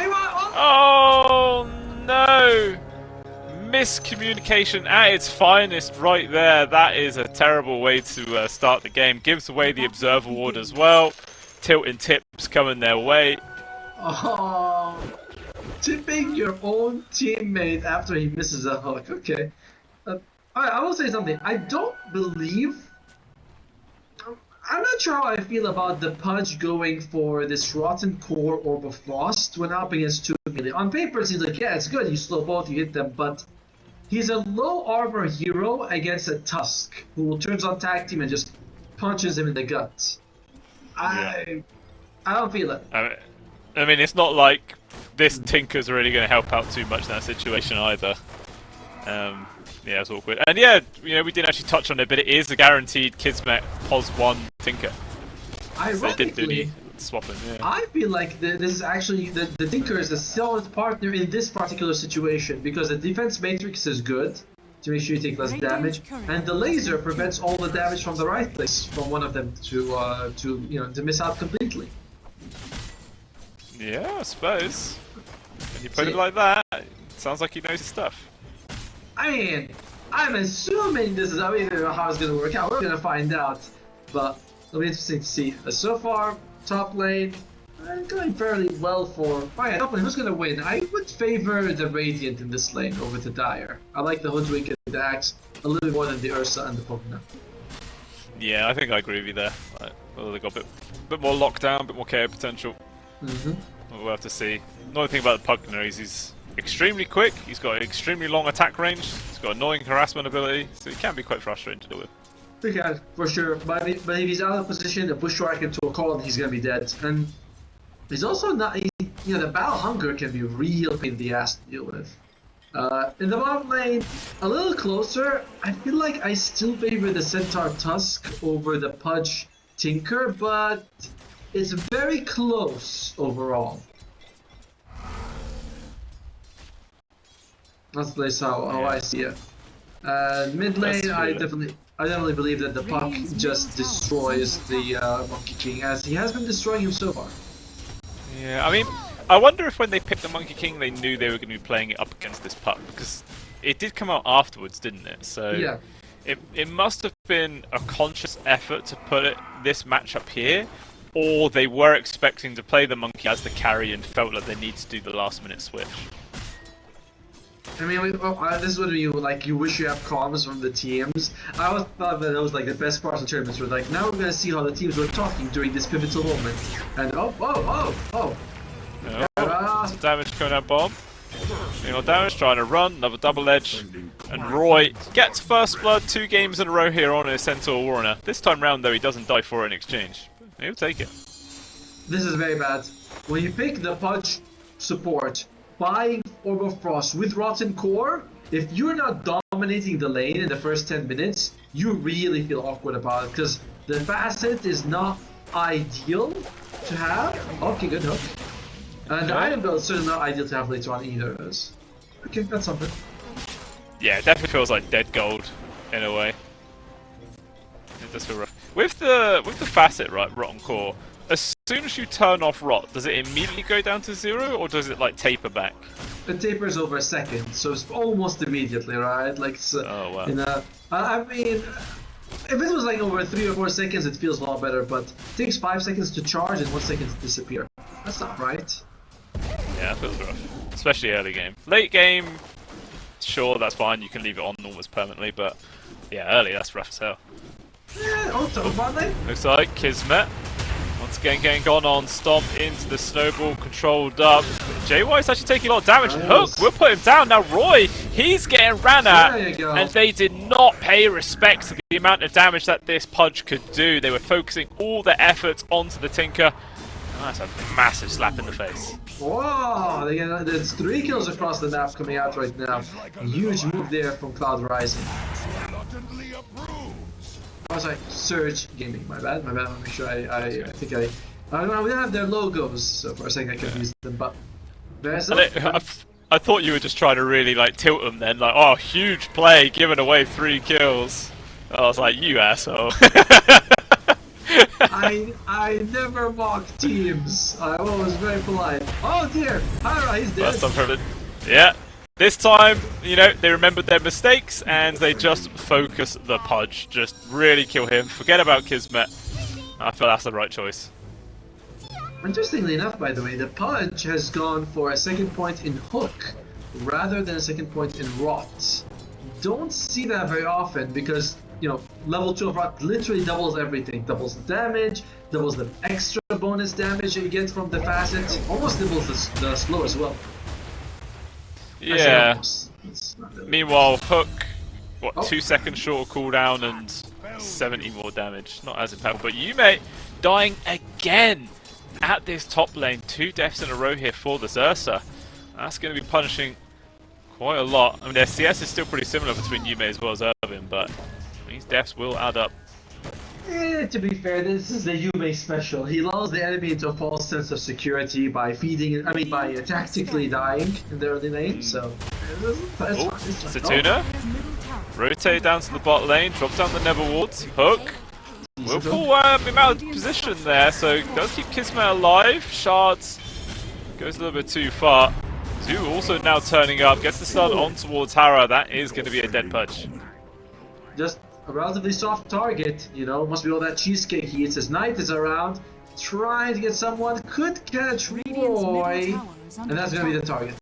Oh no! Miscommunication at its finest right there. That is a terrible way to start the game. Gives away the Observer ward as well. Tilt and tips coming their way. Oh, tipping your own teammate after he misses a hook. Okay. I will say something. I don't believe... I'm not sure how I feel about the Pudge going for this Rotten Core Orb of Frost when up against 2 melee. On paper, it seems like, yeah, it's good. You slow both, you hit them, but he's a low armor hero against a Tusk who turns on tag team and just punches him in the gut. I don't feel it. I mean, it's not like this Tinker's really going to help out too much in that situation either. Yeah, it's awkward. And yeah, you know, we didn't actually touch on it, but it is a guaranteed Kismet POS 1 Tinker. So they didn't do any swapping, yeah. I feel like this is actually, the Tinker is a solid partner in this particular situation, because the defense matrix is good to make sure you take less damage, and the laser prevents all the damage from the right place from one of them to miss out completely. Yeah, I suppose. When you put it like that, it sounds like he knows his stuff. I mean, I'm assuming this is how it's going to work out. We're going to find out, but it'll be interesting to see. So far, top lane, going fairly well for... Alright, top lane, who's going to win? I would favor the Radiant in this lane over the Dire. I like the Hoodwink and the Axe a little bit more than the Ursa and the Pugna. Yeah, I think I agree with you there. Well, they got a bit more lockdown, a bit more KO potential. We'll have to see. Another thing about the Pugna is he's extremely quick, he's got an extremely long attack range, he's got annoying harassment ability, so he can be quite frustrating to deal with. He can, for sure, but if he's out of position, a bushwhack into a call, he's gonna be dead. And he's also not, the battle hunger can be real pain in the ass to deal with. In the bottom lane, a little closer, I feel like I still favor the Centaur Tusk over the Pudge Tinker, but it's very close overall. That's at least how I see it. Mid lane, I definitely believe that the Puck just destroys the Monkey King, as he has been destroying him so far. Yeah, I mean, I wonder if when they picked the Monkey King, they knew they were going to be playing it up against this Puck, because it did come out afterwards, didn't it? So yeah. It must have been a conscious effort to put this matchup here, or they were expecting to play the Monkey as the carry and felt like they need to do the last minute switch. I mean, this is what you wish you have comms from the teams. I always thought that was like the best parts of tournaments were like, now we're gonna see how the teams were talking during this pivotal moment. And Some damage coming out bomb. More damage, trying to run, another double edge. And Roy gets first blood 2 games in a row here on his Centaur Warner. This time round though, he doesn't die for it in exchange. He'll take it. This is very bad. When you pick the Pudge support, buying Orb of Frost with Rotten Core, if you're not dominating the lane in the first 10 minutes, you really feel awkward about it, because the facet is not ideal to have. Okay, good hook. And the item build is certainly not ideal to have later on either. Okay, that's something. Yeah, it definitely feels like dead gold, in a way. It does feel rough. With the facet, right, Rot and Core, as soon as you turn off Rot, does it immediately go down to 0, or does it like taper back? It tapers over a second, so it's almost immediately, right? Like, Oh wow. in a, I mean, if it was like over 3 or 4 seconds, it feels a lot better. But it takes 5 seconds to charge and 1 second to disappear. That's not right. Yeah, it feels rough, especially early game. Late game, sure, that's fine. You can leave it on almost permanently, but yeah, early, that's rough as hell. Yeah, oh, bot lane. Looks like Kismet once again getting gone on, stomp into the snowball, controlled up. JY's actually taking a lot of damage. Hook will put him down. Now Roy, he's getting ran at, and they did not pay respect to the amount of damage that this Pudge could do. They were focusing all their efforts onto the Tinker. Oh, that's a massive slap in the face. Whoa! There's 3 kills across the map coming out right now. Huge move there from Cloud Rising. I was like, Surge Gaming, my bad. I want to make sure I think I don't know, we don't have their logos, so for a second I confused them, but I thought you were just trying to really like tilt them then, like, oh, huge play, giving away 3 kills. I was like, you asshole. I never mock teams. I was very polite. Oh dear, Hara, he's dead. First time from it. Yeah. This time, you know, they remembered their mistakes and they just focus the Pudge. Just really kill him. Forget about Kismet. I feel that's the right choice. Interestingly enough, by the way, the Pudge has gone for a second point in Hook rather than a second point in Rot. Don't see that very often because, you know, level 2 of Rot literally doubles everything. Doubles the damage, doubles the extra bonus damage that you get from the facet, almost doubles the slow as well. Yeah. Meanwhile, Hook, what, 2 seconds short of cooldown and 70 more damage. Not as impactful, but Yume dying again at this top lane. 2 deaths in a row here for the Xerxes. That's going to be punishing quite a lot. I mean, their CS is still pretty similar between Yume as well as Irvin, but these deaths will add up. To be fair, this is the Yume special. He lulls the enemy into a false sense of security by by tactically dying in the early lane, so it's Satuna, rotate down to the bot lane, drop down the Nether wards. Hook will pull him out of position there, so does keep Kismet alive. Shards goes a little bit too far. Zoo also now turning up, gets the stun on towards Hara. That is going to be a dead Pudge. Just a relatively soft target, you know, must be all that cheesecake he eats. His knight is around, trying to get someone, could catch Roy, and that's going to be the target.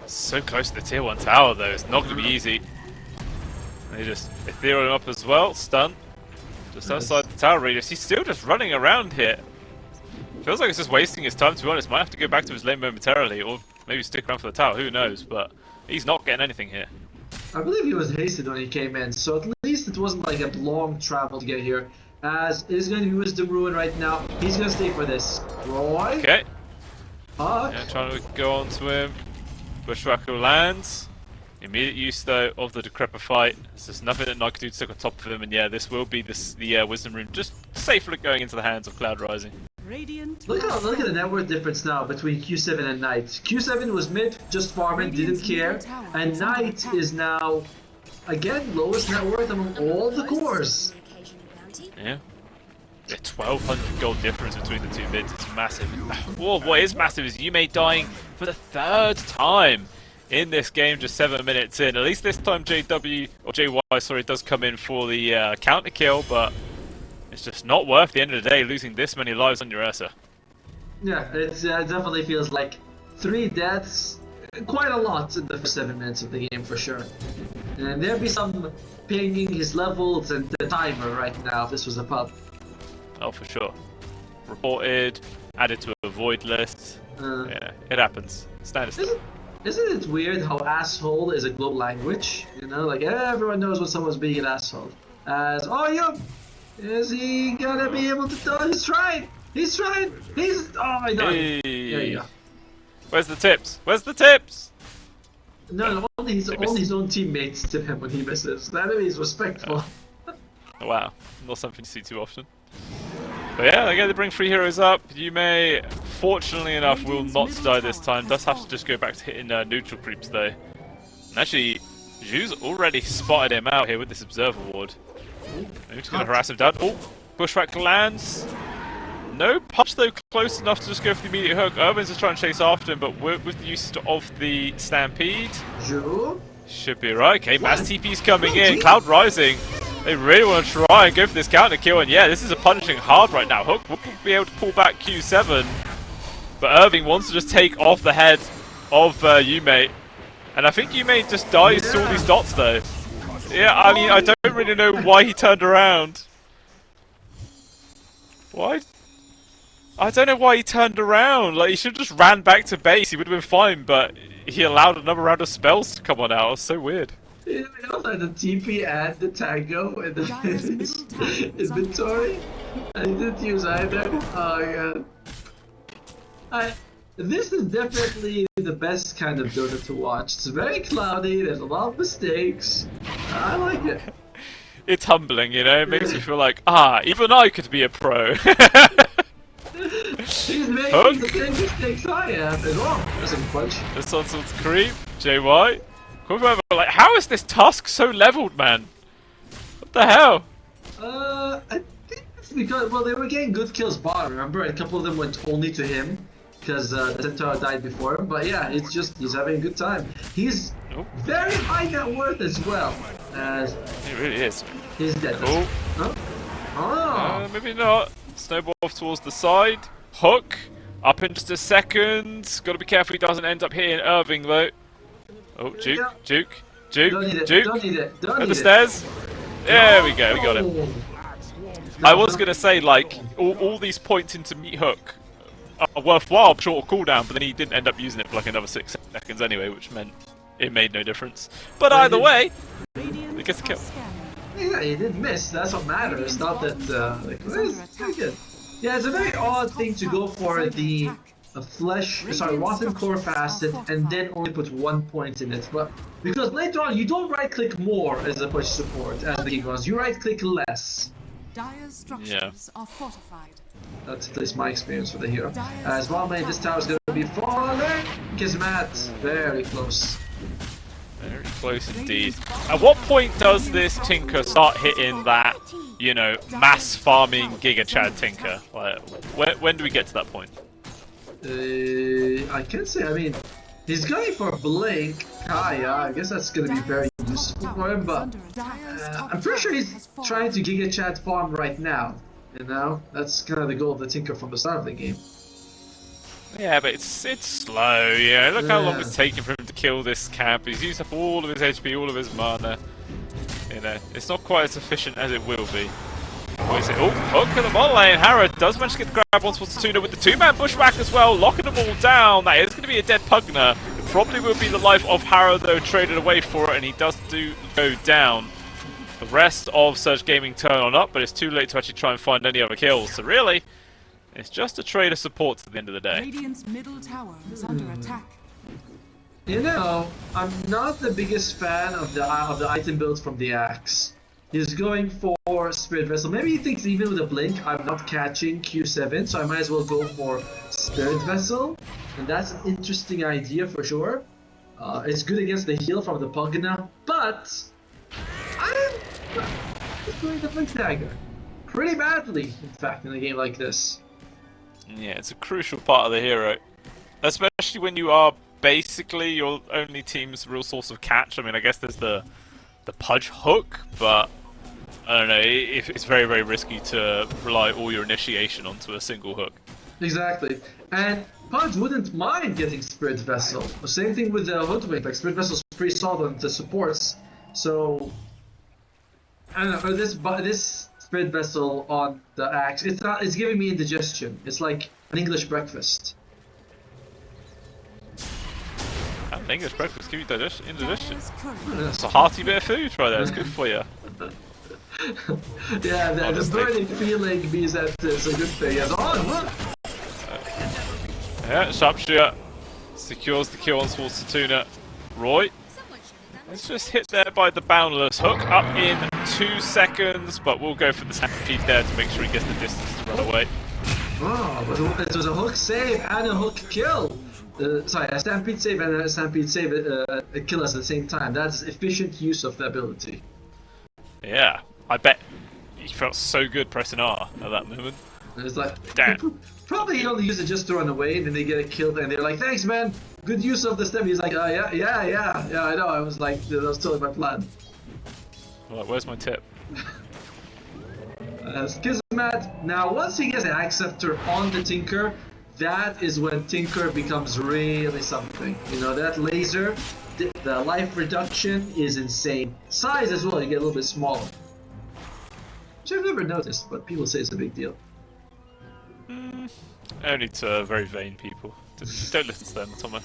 So close to the tier 1 tower though, it's not going to be easy. They just ethereal him up as well, stun. Just outside the tower radius, he's still just running around here. Feels like it's just wasting his time, to be honest. Might have to go back to his lane momentarily, or maybe stick around for the tower, who knows, but he's not getting anything here. I believe he was hasted when he came in, so at least it wasn't like a long travel to get here. As it is going to be Wisdom Ruin right now. He's going to stay for this. Roy? Okay. Fuck. Yeah, trying to go on to him. Bushwhacker lands. Immediate use though of the Decrepit fight. There's just nothing that Knight could do to stick on top of him, and yeah, this will be the Wisdom Rune just safely going into the hands of Cloud Rising. Look at the net worth difference now between Q7 and Knight. Q7 was mid, just farming, didn't care, and Knight is now, again, lowest net worth among all the cores. Yeah. A 1200 gold difference between the 2 mids, it's massive. Whoa, what is massive is Yume dying for the 3rd time in this game, just 7 minutes in. At least this time JY does come in for the counter kill, but it's just not worth the end of the day losing this many lives on your Ursa. Yeah, it definitely feels like 3 deaths, quite a lot in the first 7 minutes of the game for sure. And there'd be some pinging his levels and the timer right now if this was a pub. Oh, for sure. Reported, added to a void list. Yeah, it happens. Standard stuff. Isn't it weird how asshole is a global language? You know, like everyone knows when someone's being an asshole. As, oh, you! Is he gonna be able to do it? He's trying! He's trying! He's... Oh my god! Hey. There you go. Where's the tips? Where's the tips? No, only his own teammates tip him when he misses. That is respectful. Oh, wow. Not something to see too often. But yeah, again, they bring 3 heroes up. Yume, fortunately enough, will not die this time. Does have to just go back to hitting neutral creeps though. And actually, Zhu's already spotted him out here with this Observer Ward. He's going to harass him down. Oh, Bushwhack lands. No punch though close enough to just go for the immediate hook. Irvin's just trying to chase after him, but with the use of the Stampede, should be right. Okay, mass TP's coming in. Cloud rising. They really want to try and go for this counter kill, and yeah, this is a punishing hard right now. Hook will be able to pull back Q7, but Irving wants to just take off the head of Yume, and I think Yume just dies to all these dots though. Yeah, I mean, I don't really know why he turned around. Why? I don't know why he turned around. Like, he should have just ran back to base. He would have been fine, but he allowed another round of spells to come on out. It was so weird. You know, like the TP and the Tango in his inventory. I didn't use either. Oh god. This is definitely the best kind of Dota to watch. It's very cloudy. There's a lot of mistakes. I like it. It's humbling, you know. It makes me feel like, even I could be a pro. He's making the same mistakes I am as well. That's a punch. This one's creep. JY. Like, how is this Tusk so leveled, man? What the hell? I think it's because, well, they were getting good kills bottom, remember? A couple of them went only to him because the Centaur died before him. But yeah, it's just, he's having a good time. He's very high net worth as well. He really is. He's dead. Oh. Huh? Oh. Maybe not. Snowball towards the side. Hook. Up in just a second. Gotta be careful he doesn't end up hitting Irving though. Oh, Juke. Don't need it. At the stairs. There we go, we got him. I was gonna say, like, all these points into meat hook are worthwhile short of cooldown, but then he didn't end up using it for like another 6 seconds anyway, which meant it made no difference. But either way, he gets the kill. Yeah, he didn't miss. That's what matters. Not that it's pretty good. Yeah, it's a very odd thing to go for the rotten core facet and then only put 1 point in it. But because later on you don't right click more as a push support as the game runs, you right click less. Dire's structures are fortified. That's at least my experience with the hero. As well, man, this tower is going to be falling. Kismet, very close. Very close indeed. At what point does this Tinker start hitting that, you know, mass farming Giga Chad Tinker? Like, when do we get to that point? I can't say. I mean, he's going for Blink Kaya. I guess that's going to be very useful for him, but I'm pretty sure he's trying to Giga Chad farm right now. You know, that's kind of the goal of the Tinker from the start of the game. Yeah, but it's slow, yeah. Look how long it's taking for him to kill this camp. He's used up all of his HP, all of his mana. You know, it's not quite as efficient as it will be. Oh, hook at the bottom lane. Harrod does manage to get the grab once for Tuna with the two-man pushback as well, locking them all down. That is going to be a dead Pugner. It probably will be the life of Harrod, though, traded away for it, and he does go down. The rest of Surge Gaming turn on up, but it's too late to actually try and find any other kills. So really, it's just a trade of support at the end of the day. Radiant's middle tower is under attack. You know, I'm not the biggest fan of the item build from the Axe. He's going for Spirit Vessel. Maybe he thinks even with a Blink, I'm not catching Q7, so I might as well go for Spirit Vessel. And that's an interesting idea for sure. It's good against the heal from the Pugna, but I'm going to Blink Dagger. Pretty badly, in fact, in a game like this. Yeah, it's a crucial part of the hero. Especially when you are basically your only team's real source of catch. I mean, I guess there's the Pudge hook, but I don't know, it's very, very risky to rely all your initiation onto a single hook. Exactly. And Pudge wouldn't mind getting Spirit Vessel. The same thing with the Hoodwink, like Spirit Vessel's pretty solid on the supports. So, I don't know, this Spirit Vessel on the Axe, it's giving me indigestion. It's like an English breakfast. An English breakfast give you indigestion. It's a hearty bit of food right there, it's good for you. Yeah, the burning feeling means that it's a good thing. Yeah, Sharpshooter secures the kill on towards Tuna. Roy, let's just hit there by the Boundless hook, up in 2 seconds, but we'll go for the Stampede there to make sure he gets the distance to run away. Oh, but it was a hook save and a hook kill. Sorry, a Stampede save and a Stampede save kill us at the same time. That's efficient use of the ability. Yeah, I bet he felt so good pressing R at that moment. And it's like, Damn. probably he only used it just to run away, and then they get it killed, and they're like, "Thanks, man. Good use of the stem." He's like, yeah. I know. I was like, that was totally my plan." Right, where's my tip? Kismet. Now, once he gets an acceptor on the Tinker, that is when Tinker becomes really something. You know, that laser, the life reduction is insane. Size as well, you get a little bit smaller. Which I've never noticed, but people say it's a big deal. Only to very vain people. Don't listen to them, Tomo.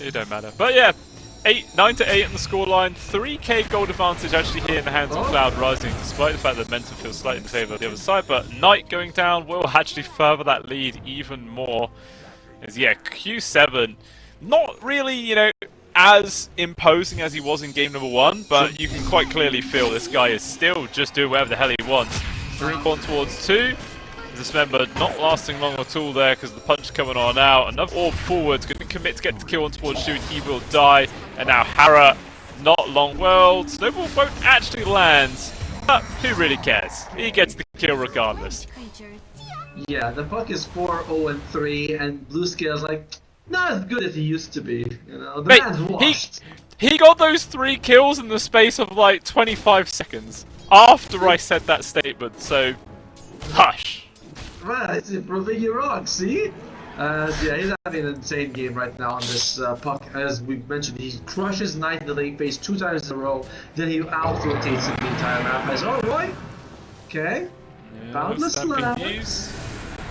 It don't matter. But yeah, 9 to 8 in the scoreline. 3k gold advantage actually here in the hands of Cloud Rising, despite the fact that momentum feels slightly in favour of the other side. But Knight going down will actually further that lead even more. As yeah, Q7, not really, you know, as imposing as he was in game number 1, but you can quite clearly feel this guy is still just doing whatever the hell he wants. 3 on towards 2. This member not lasting long at all there because the punch coming on out. Another orb forward, going to commit to get the kill on towards 2, and he will die. And now Hara, not long. Well, Snowball won't actually land, but who really cares? He gets the kill regardless. Yeah, the puck is 4-0-3, and Blue Scale's like, not as good as he used to be. You know, the man's washed. He got those 3 kills in the space of like 25 seconds after I said that statement, so hush. Right, it's proving you wrong, see? Yeah, he's having an insane game right now on this puck. As we mentioned, he crushes Knight in the late phase 2 times in a row, then he out-rotates him the entire map. As, oh, Roy? Okay. Yeah, Boundless Slap.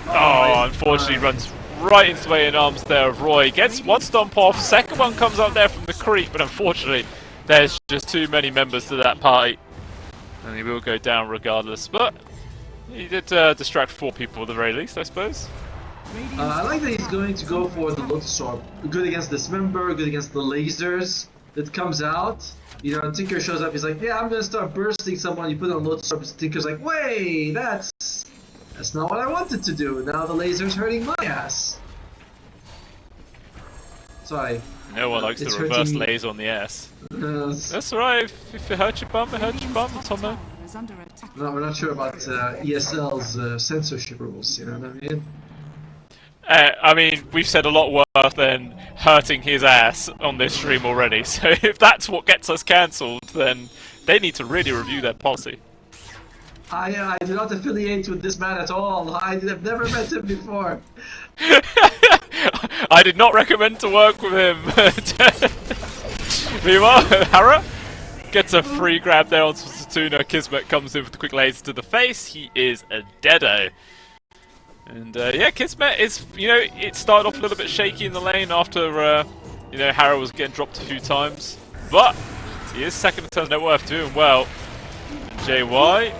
Oh, unfortunately runs right into the way in arms there of Roy. Gets one stomp off, second one comes up there from the creep, but unfortunately there's just too many members to that party. And he will go down regardless, but he did distract 4 people at the very least, I suppose. I like that he's going to go for the Lotus Orb. Good against Dismember, good against the lasers that comes out. You know, Tinker shows up, he's like, yeah, I'm gonna start bursting someone. You put on Lotus Orb, Tinker's like, wait, that's not what I wanted to do. Now the laser's hurting my ass. Sorry. No one likes the reverse laser on the ass. That's right, if it hurts your bum, it hurts your bum, Tomo. No, we're not sure about ESL's censorship rules, you know what I mean? I mean, we've said a lot worse than hurting his ass on this stream already, so if that's what gets us cancelled, then they need to really review their policy. I do not affiliate with this man at all. I have never met him before. I did not recommend to work with him. Meanwhile, Hara gets a free grab there onto Satuna. Kismet comes in with the quick laser to the face. He is a deado. And yeah, Kismet is, you know, it started off a little bit shaky in the lane after, you know, Hara was getting dropped a few times. But he is second in terms of net worth, doing well. And JY.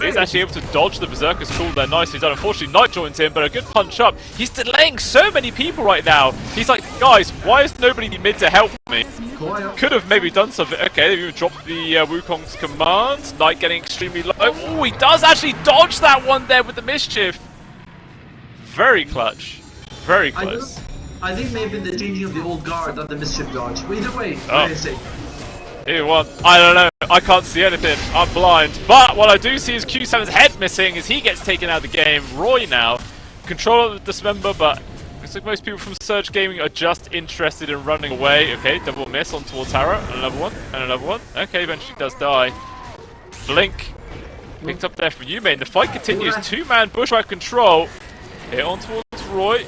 He's actually able to dodge the Berserker's call there. Nicely done. Unfortunately, Knight joins in, but a good punch up. He's delaying so many people right now. He's like, guys, why is nobody mid to help me? Could have maybe done something. Okay, they've even dropped the Wukong's command. Knight getting extremely low. Oh, he does actually dodge that one there with the mischief. Very clutch. Very close. I think maybe the changing of the old guard, not the mischief dodge. But either way, Here one. I don't know. I can't see anything. I'm blind. But what I do see is Q7's head missing as he gets taken out of the game. Roy now. Control of the Dismember, but looks like most people from Surge Gaming are just interested in running away. Okay, double miss on towards Hara. And another one. And another one. Okay, eventually does die. Blink. Picked up there from Yume. The fight continues. 2-man bushwhack control. Hit on towards Roy.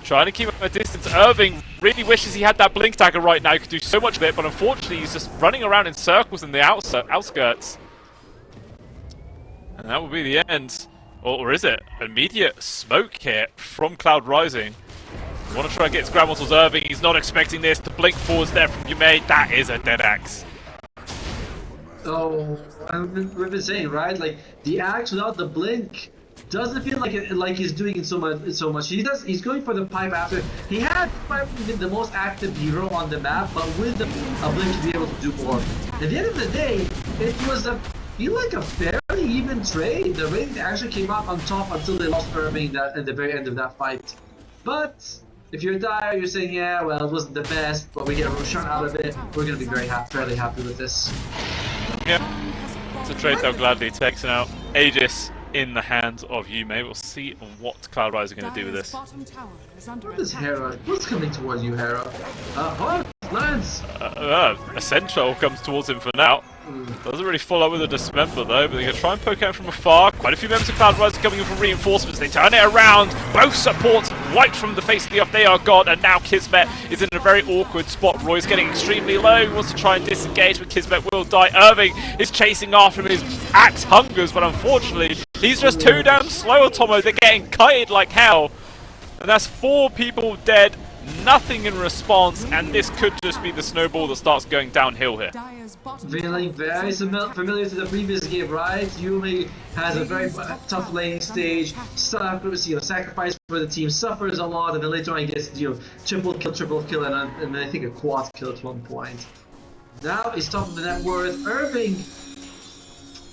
Trying to keep him at a distance. Irving really wishes he had that blink dagger right now. He could do so much with it, but unfortunately he's just running around in circles in the outskirts. And that will be the end. Or is it? Immediate smoke here from Cloud Rising. Want to try and get his grab onto Irving. He's not expecting this. The blink forwards there from Yume. That is a dead axe. So, we've been saying, right? Like, the axe without the blink doesn't feel like he's doing it so much. He's going for the pipe after. He had probably the most active hero on the map, but with the blink to be able to do more. At the end of the day, it was a fairly even trade. The Raiding actually came out on top until they lost Irving at the very end of that fight. But if you're Dire, you're saying, yeah, well, it wasn't the best, but we get Roshan out of it. We're gonna be fairly happy with this. Yeah. It's a trade they'll gladly take out. Aegis in the hands of Yume. We'll see what Cloud Rise are going to do with this. Bottom tower is under What is attack. Hera? What's coming towards you, Hera? Hold Lance! Essential comes towards him for now. Doesn't really follow with a Dismember though, but they're going to try and poke out from afar. Quite a few members of Cloud Rise are coming in for reinforcements. They turn it around. Both supports wiped from the face of the earth. They are gone, and now Kismet is in a very awkward spot. Roy's getting extremely low. He wants to try and disengage, but Kismet will die. Irving is chasing after him. His axe hungers, but unfortunately, he's just too damn slow, Tomo. They're getting kited like hell. And that's 4 people dead. Nothing in response, and this could just be the snowball that starts going downhill here. Dire's bottom Feeling very familiar to the previous game, right? Yumi has a very tough laning stage, sacrifice for the team, suffers a lot, and then later on he gets triple kill, and then I think a quad kill at one point. Now he's top of the net worth. Irving,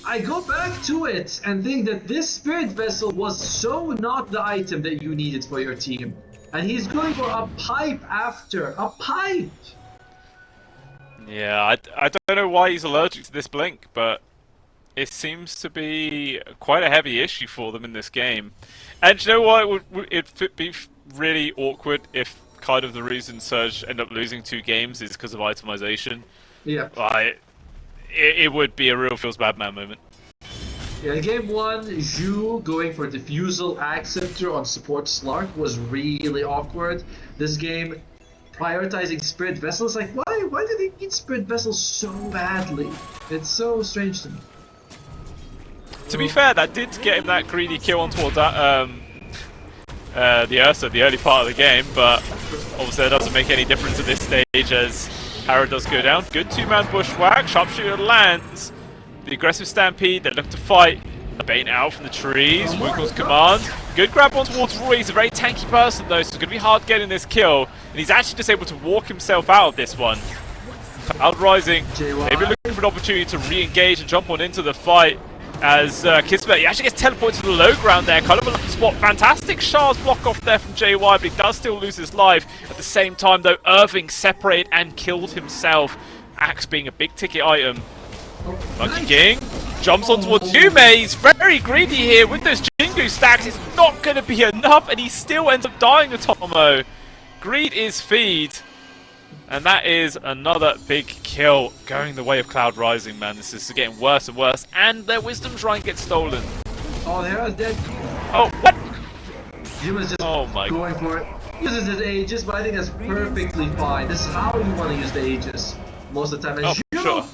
I go back to it and think that this Spirit Vessel was so not the item that you needed for your team. And he's going for a pipe after. A pipe! Yeah, I don't know why he's allergic to this blink, but it seems to be quite a heavy issue for them in this game. And you know what? It'd be really awkward if kind of the reason Surge end up losing 2 games is because of itemization. Yeah. It would be a real feels bad man moment. Yeah, in game 1, Zhu going for Diffusal Acceptor on support Slark was really awkward. This game, prioritizing Spirit Vessels, like why do they need Spirit Vessels so badly? It's so strange to me. To be fair, that did get him that greedy kill on towards that, the Ursa, the early part of the game, but obviously that doesn't make any difference at this stage as Hera does go down. Good 2-man bushwhack, Sharpshooter lands. The aggressive Stampede, they look to fight. A bait out from the trees, Wukul's command. Good grab on towards Roy, he's a very tanky person though, so it's going to be hard getting this kill. And he's actually just able to walk himself out of this one. Cloud Rising, maybe looking for an opportunity to re-engage and jump on into the fight. As Kismet, he actually gets teleported to the low ground there, kind of a lucky spot. Fantastic shards block off there from JY, but he does still lose his life. At the same time though, Irving separated and killed himself. Axe being a big ticket item. Monkey King jumps on towards Yume. He's very greedy here with those Jingu stacks. It's not going to be enough, and he still ends up dying to Tomo. Greed is feed, and that is another big kill going the way of Cloud Rising, man. This is getting worse and worse, and their Wisdom Shrine gets stolen. Oh, the Hera's dead. Oh, what? Yuma's just my going for it. Uses his Aegis, but I think that's perfectly fine. This is how you want to use the Aegis most of the time. And sure.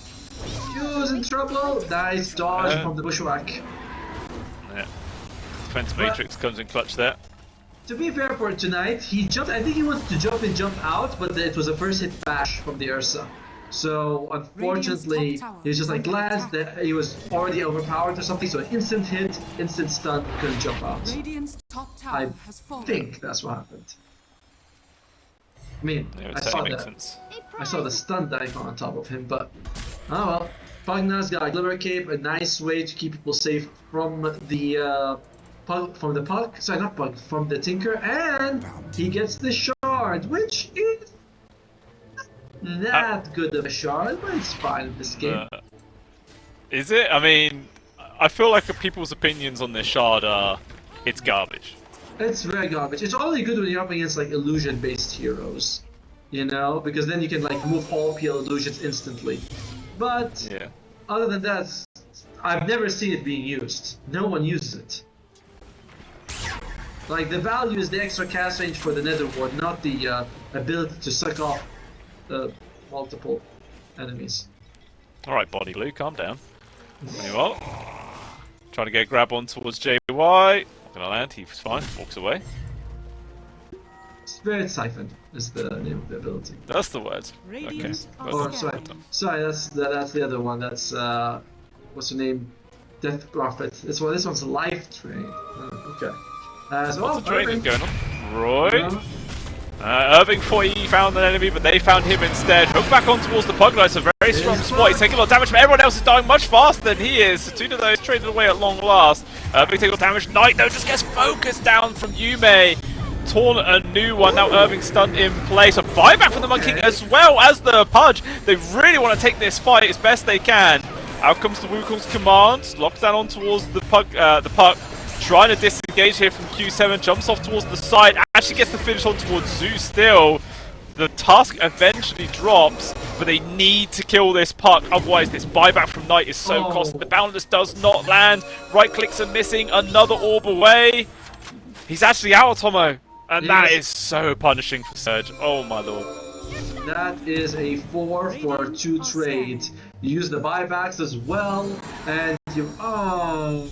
Yu's in trouble. Nice dodge from the bushwhack. Yeah. Defense Matrix comes in clutch there. To be fair for tonight, he jumped. I think he wanted to jump in, jump out, but it was a first hit bash from the Ursa. So unfortunately, he was just like glad that he was already overpowered or something. So instant hit, instant stun, couldn't jump out. Radiant's top tower has fallen. I think that's what happened. I mean, Yeah, I saw the stun icon on top of him, but oh well. Pugna's got a Glimmer Cape, a nice way to keep people safe from the from the Tinker, and he gets the shard, which is not good of a shard, but it's fine in this game. Is it? I mean, I feel like people's opinions on this shard are it's garbage. It's very garbage. It's only good when you're up against like illusion-based heroes, you know, because then you can like remove all PL illusions instantly. But yeah. Other than that, I've never seen it being used. No one uses it. Like, the value is the extra cast range for the Nether Ward, not the ability to suck off multiple enemies. Alright, Body Glue, calm down. Very well. Trying to get a grab on towards JY. Not gonna land, he's fine, walks away. Spirit Siphon is the name of the ability. That's the word. Okay. Oh, sorry, that's the other one. That's what's her name? Death Prophet. This one's Life Train. Oh, okay. So what's the training going on? Roy. Irving thought he found an enemy, but they found him instead. Hook back on towards the Pugna. It's a very strong spot. He's taking a lot of damage, but everyone else is dying much faster than he is. So 2 of those traded away at long last. Irving taking a lot of damage. Knight, though, just gets focused down from Yume. Torn a new one. Now Irving stunned in place. A buyback from the Monkey King as well as the Pudge. They really want to take this fight as best they can. Out comes the Wukong's command. Locks down on towards the puck. Trying to disengage here from Q7. Jumps off towards the side. Actually gets the finish on towards Zoo still. The tusk eventually drops, but they need to kill this puck. Otherwise, this buyback from Knight is so costly. The Boundless does not land. Right clicks are missing. Another orb away. He's actually out, Tomo. And that is so punishing for Surge. Oh my lord. That is a 4-for-2 trade. You use the buybacks as well, and you... Oh,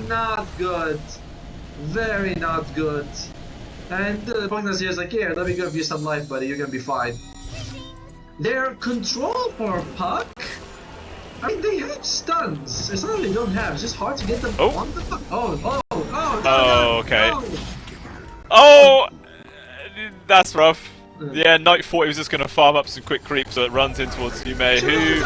not good. Very not good. And the Pugnas here is like, here, let me give you some life, buddy. You're gonna be fine. Their control for puck... I mean, they have stuns. It's not that they don't have, it's just hard to get them on the puck. Okay. Oh, that's rough. Yeah, Knight thought he was just going to farm up some quick creeps, so it runs in towards Yume, who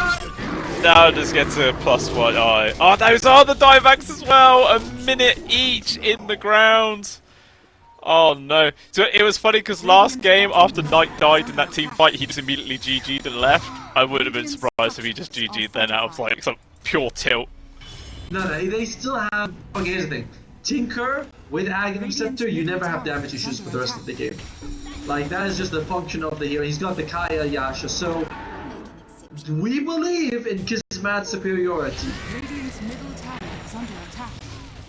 now just gets a +1 eye. Oh, those are the diebacks as well! A minute each in the ground! Oh no. So it was funny because last game, after Knight died in that team fight, he just immediately GG'd and left. I would have been surprised if he just GG'd then out of like some pure tilt. No, they still have... Okay, here's the thing. Tinker with Aghanim Scepter, you never have damage issues for the rest of the game. Like, that is just the function of the hero. He's got the Kaya Yasha, so we believe in Kismat's superiority.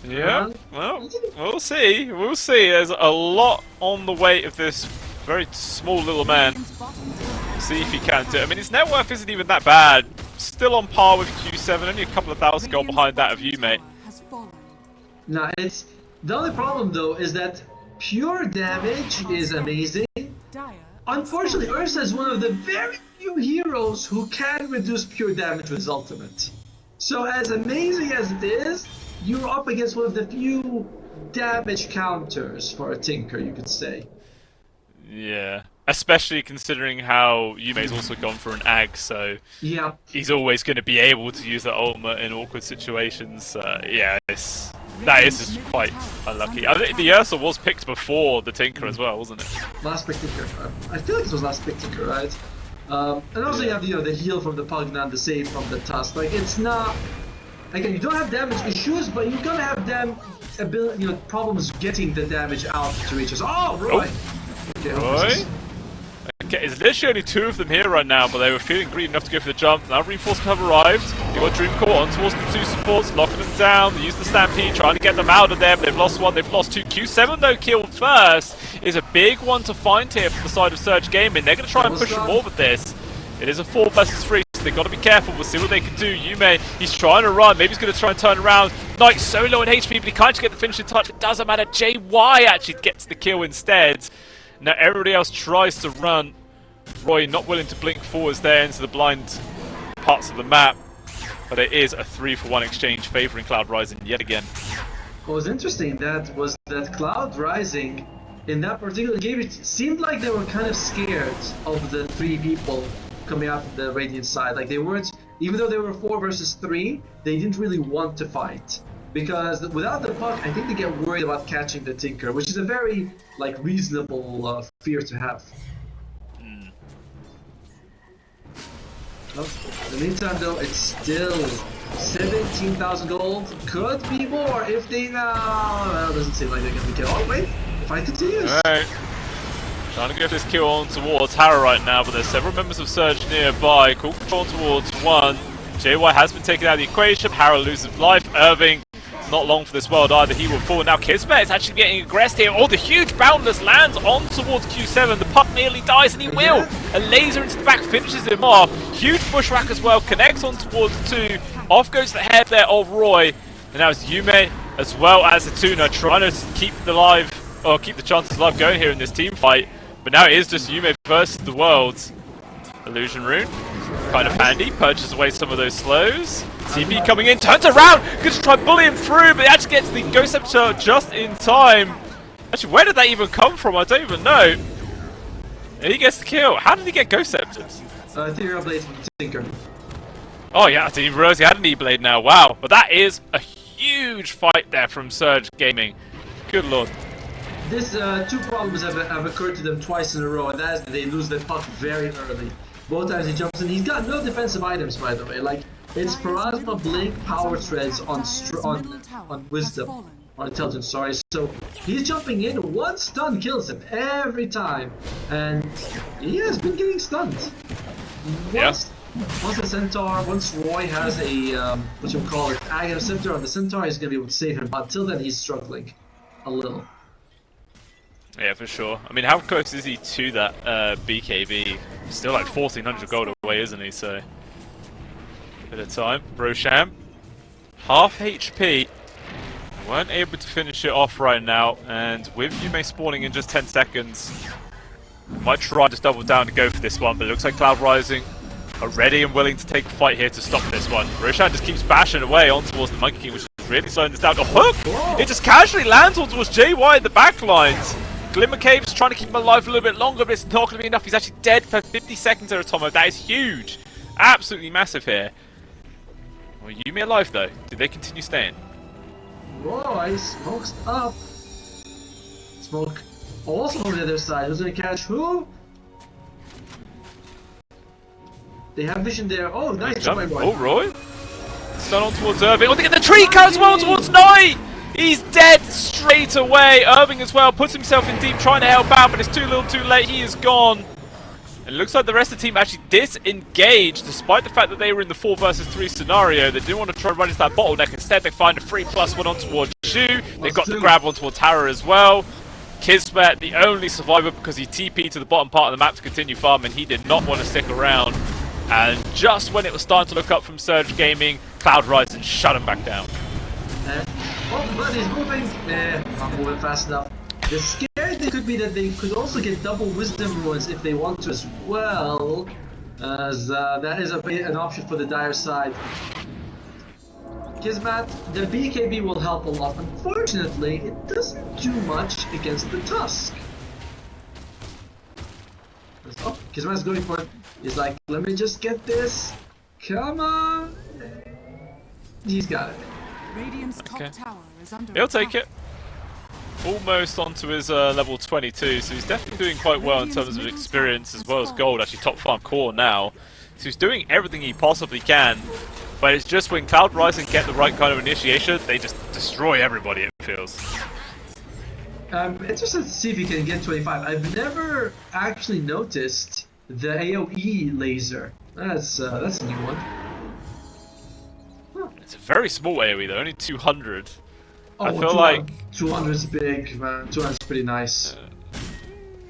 Yeah, well, we'll see. We'll see. There's a lot on the weight of this very small little man. See if he can do it. I mean, his net worth isn't even that bad. Still on par with Q7, only a couple of thousand gold behind that of you, mate. No, it's... The only problem, though, is that pure damage is amazing. Unfortunately, Ursa is one of the very few heroes who can reduce pure damage with his ultimate. So as amazing as it is, you're up against one of the few damage counters for a Tinker, you could say. Yeah. Especially considering how Yume's also gone for an Ag, so yeah, he's always going to be able to use that ultimate in awkward situations. Yeah, that is just quite unlucky. I think the Ursa was picked before the Tinker as well, wasn't it? Last pick Tinker. I feel like it was last pick Tinker, right? And also you have the heal from the Pugna and the save from the Tusk. Like, it's not... Again, you don't have damage issues, but you're gonna have problems getting the damage out to reach us. Oh, Roy! Okay, Roy? Okay, it's literally only two of them here right now, but they were feeling greedy enough to go for the jump. Now reinforcements have arrived. You've got Dream Core on towards the two supports, locking them down. They use the Stampede, trying to get them out of there, but they've lost one, they've lost two. Q7 though, killed first, is a big one to find here from the side of Surge Gaming. They're going to try and push them more with this. It is a 4 versus 3, so they've got to be careful. We'll see what they can do. Yume, he's trying to run. Maybe he's going to try and turn around. Knight so low in HP, but he can't get the finishing touch. It doesn't matter. JY actually gets the kill instead. Now everybody else tries to run. Roy not willing to blink forwards there into the blind parts of the map. But it is a 3-for-1 exchange favouring Cloud Rising yet again. What was interesting was that Cloud Rising, in that particular game, it seemed like they were kind of scared of the 3 people coming out of the Radiant side. Like, they weren't, even though they were 4 versus 3, they didn't really want to fight. Because without the puck, I think they get worried about catching the Tinker, which is a very, like, reasonable fear to have. In the meantime, though, it's still 17,000 gold. Could be more if they now. Well, it doesn't seem like they're gonna be killed. Oh wait, fight continues. Alright. Trying to get this kill on towards Harrow right now, but there's several members of Surge nearby. Cool control towards one. JY has been taken out of the equation. Harrow loses life. Irving, not long for this world either. He will fall. Now Kismet is actually getting aggressed here. Oh, the huge Boundless lands on towards Q7. The puck nearly dies, and he will. A laser into the back finishes him off. Huge bushwhack as well. Connects on towards 2. Off goes the head there of Roy. And now it's Yume as well as Atuna trying to keep the chances alive going here in this team fight. But now it is just Yume versus the world. Illusion Rune. Kind of handy. Purges away some of those slows. TP coming in, turns around, going to try and bully him through, but he actually gets the Ghost Scepter just in time. Actually, where did that even come from? I don't even know. And he gets the kill. How did he get Ghost Scepters? Ethereal Blade from Tinker. Oh yeah, I didn't even realize he had an E-Blade now. Wow. But that is a huge fight there from Surge Gaming. Good lord. This 2 problems have occurred to them twice in a row, and that is that they lose the puck very early. Both times he jumps in. He's got no defensive items, by the way. Like, It's Plasma Blink Power Treads on Wisdom. On Intelligence, sorry. So he's jumping in, one stun kills him every time. And he has been getting stunned. Once the Centaur, once Roy has a, what you call it, Aghanim Scepter on the Centaur, he's going to be able to save him. But until then, he's struggling a little. Yeah, for sure. I mean, how close is he to that BKB? Still like 1400 gold away, isn't he? So, bit of time. Brosham, half HP. Weren't able to finish it off right now, and with Yume spawning in just 10 seconds, might try to double down to go for this one, but it looks like Cloud Rising are ready and willing to take the fight here to stop this one. Roshan just keeps bashing away on towards the Monkey King, which is really slowing this down. A hook! It just casually lands on towards JY in the backlines. Glimmer Cave's trying to keep him alive for a little bit longer, but it's not going to be enough. He's actually dead for 50 seconds there, Atomo. That is huge. Absolutely massive here. Well, Yume alive though. Did they continue staying? Roy smokes up. Smoke also on the other side. Who's gonna catch who? They have vision there. Oh, nice jump by Roy. Oh, Roy. Stun on towards Irving. Oh, they get the tree cut as well towards Knight. He's dead straight away. Irving as well puts himself in deep trying to help out, but it's too little too late. He is gone. And it looks like the rest of the team actually disengaged, despite the fact that they were in the 4 versus 3 scenario. They didn't want to try and run into that bottleneck. Instead, they find a 3+1 on towards Zhu. They got the grab on towards Hara as well. Kismet, the only survivor, because he TP'd to the bottom part of the map to continue farming. He did not want to stick around. And just when it was starting to look up from Surge Gaming, Cloud Rising shut him back down. Oh, but he's moving. Not moving fast enough. The scary thing could be that they could also get double Wisdom Ruins if they want to as well, as that is an option for the dire side. Kismet, the BKB will help a lot. Unfortunately, it doesn't do much against the Tusk. Oh, Kismet's going for it. He's like, let me just get this. Come on. He's got it. Radiant's top tower is under He'll take it. Almost onto his level 22, so he's definitely doing quite well in terms of experience as well as gold. Actually, top farm core now. So he's doing everything he possibly can. But it's just when Cloud Rising get the right kind of initiation, they just destroy everybody, it feels. Interested to see if he can get 25. I've never actually noticed the AoE laser. That's a new one. Huh. It's a very small AoE though, only 200. Oh, I feel like 200 is big, man. 200 is pretty nice.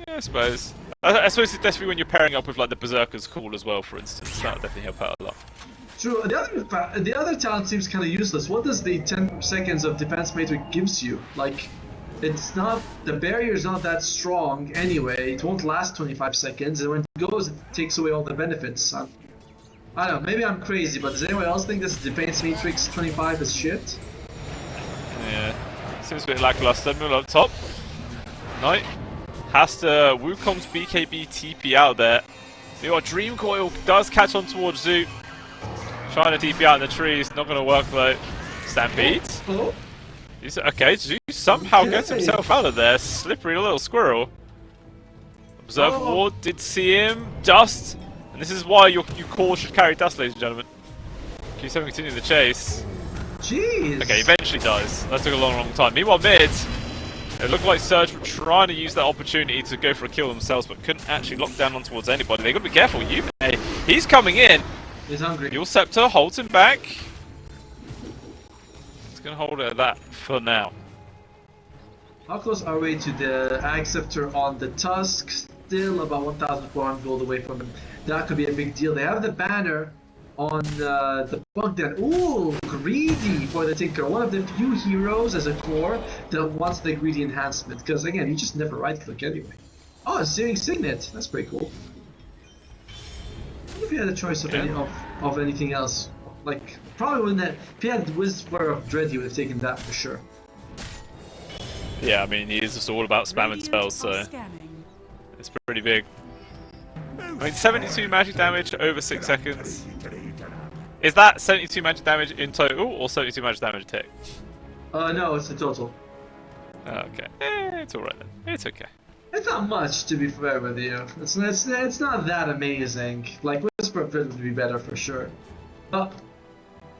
Yeah, I suppose. I suppose it's definitely when you're pairing up with like the Berserker's Call as well, for instance. That'll definitely help out a lot. True. The other talent seems kind of useless. What does the 10 seconds of defense matrix gives you? Like, it's not, the barrier is not that strong anyway. It won't last 25 seconds, and when it goes, it takes away all the benefits. I don't know. Maybe I'm crazy, but does anyone else think this defense matrix 25 is shit? Yeah, seems a bit lackluster. Middle up top. Knight has to Wukong's BKB TP out there. You got Dream Coil does catch on towards Zhu. Trying to TP out in the trees, not going to work though. Stampede. Oh. Okay, Zhu somehow gets himself out of there. Slippery little squirrel. Observe Ward did see him. Dust. And this is why your core should carry dust, ladies and gentlemen. Q7 continuing the chase. Jeez. Okay, eventually dies. That took a long time. Meanwhile, mid, it looked like Surge were trying to use that opportunity to go for a kill themselves, but couldn't actually lock down on towards anybody. They got to be careful. Yume, he's coming in. He's hungry. Your Scepter holds him back. It's going to hold it at that for now. How close are we to the Ag Scepter on the Tusk? Still about 1,400 gold away from him. That could be a big deal. They have the banner on the Bogdan. Ooh, greedy for the Tinker. One of the few heroes as a core that wants the greedy enhancement. Because again, you just never right click anyway. Oh, Searing Signet. That's pretty cool. If you had a choice of anything else, like probably when that if you had Whisper of Dread, you would have taken that for sure. Yeah, I mean, he is just all about spamming spells, so it's pretty big. I mean, 72 magic damage over 6 seconds. Is that 72 magic damage in total, or 72 magic damage a tick? No, it's the total. Oh, okay. It's alright then. It's okay. It's not much, to be fair with you. It's not that amazing. Like, Whisper of Dread would be better for sure. But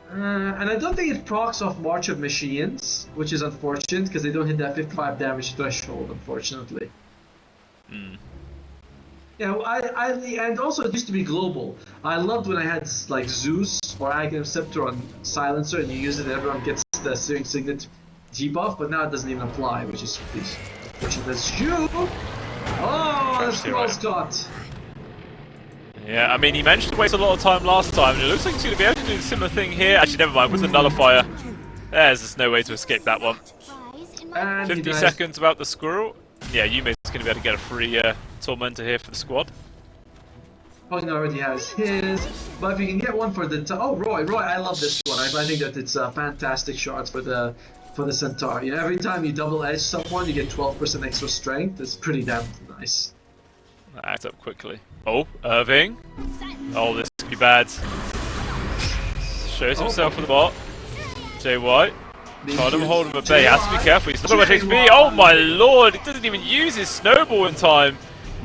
And I don't think it procs off March of Machines, which is unfortunate because they don't hit that 55 damage threshold, unfortunately. Yeah, and also it used to be global. I loved when I had like Zeus or Aghanim Scepter on Silencer and you use it and everyone gets the Searing Signet debuff, but now it doesn't even apply, which is unfortunate. That's you! Oh, that's well, Scott! Yeah, I mean, he managed to waste a lot of time last time, and it looks like he's going to be able to do a similar thing here. Actually, never mind, with the Nullifier. There's just no way to escape that one. And 50 seconds about the squirrel. Yeah, Yume's going to be able to get a free Tormentor here for the squad. Pogna already has his, but if you can get one for the Roy, I love this one. I think that it's a fantastic shot for the Centaur. You know, every time you double edge someone, you get 12% extra strength. It's pretty damn nice. That adds up quickly. Oh, Irving. Oh, this could be bad. Shows himself for the bot. Jay White. Trying to hold him at bay. He has to be careful. He's not much HP. Oh my lord! He doesn't even use his snowball in time.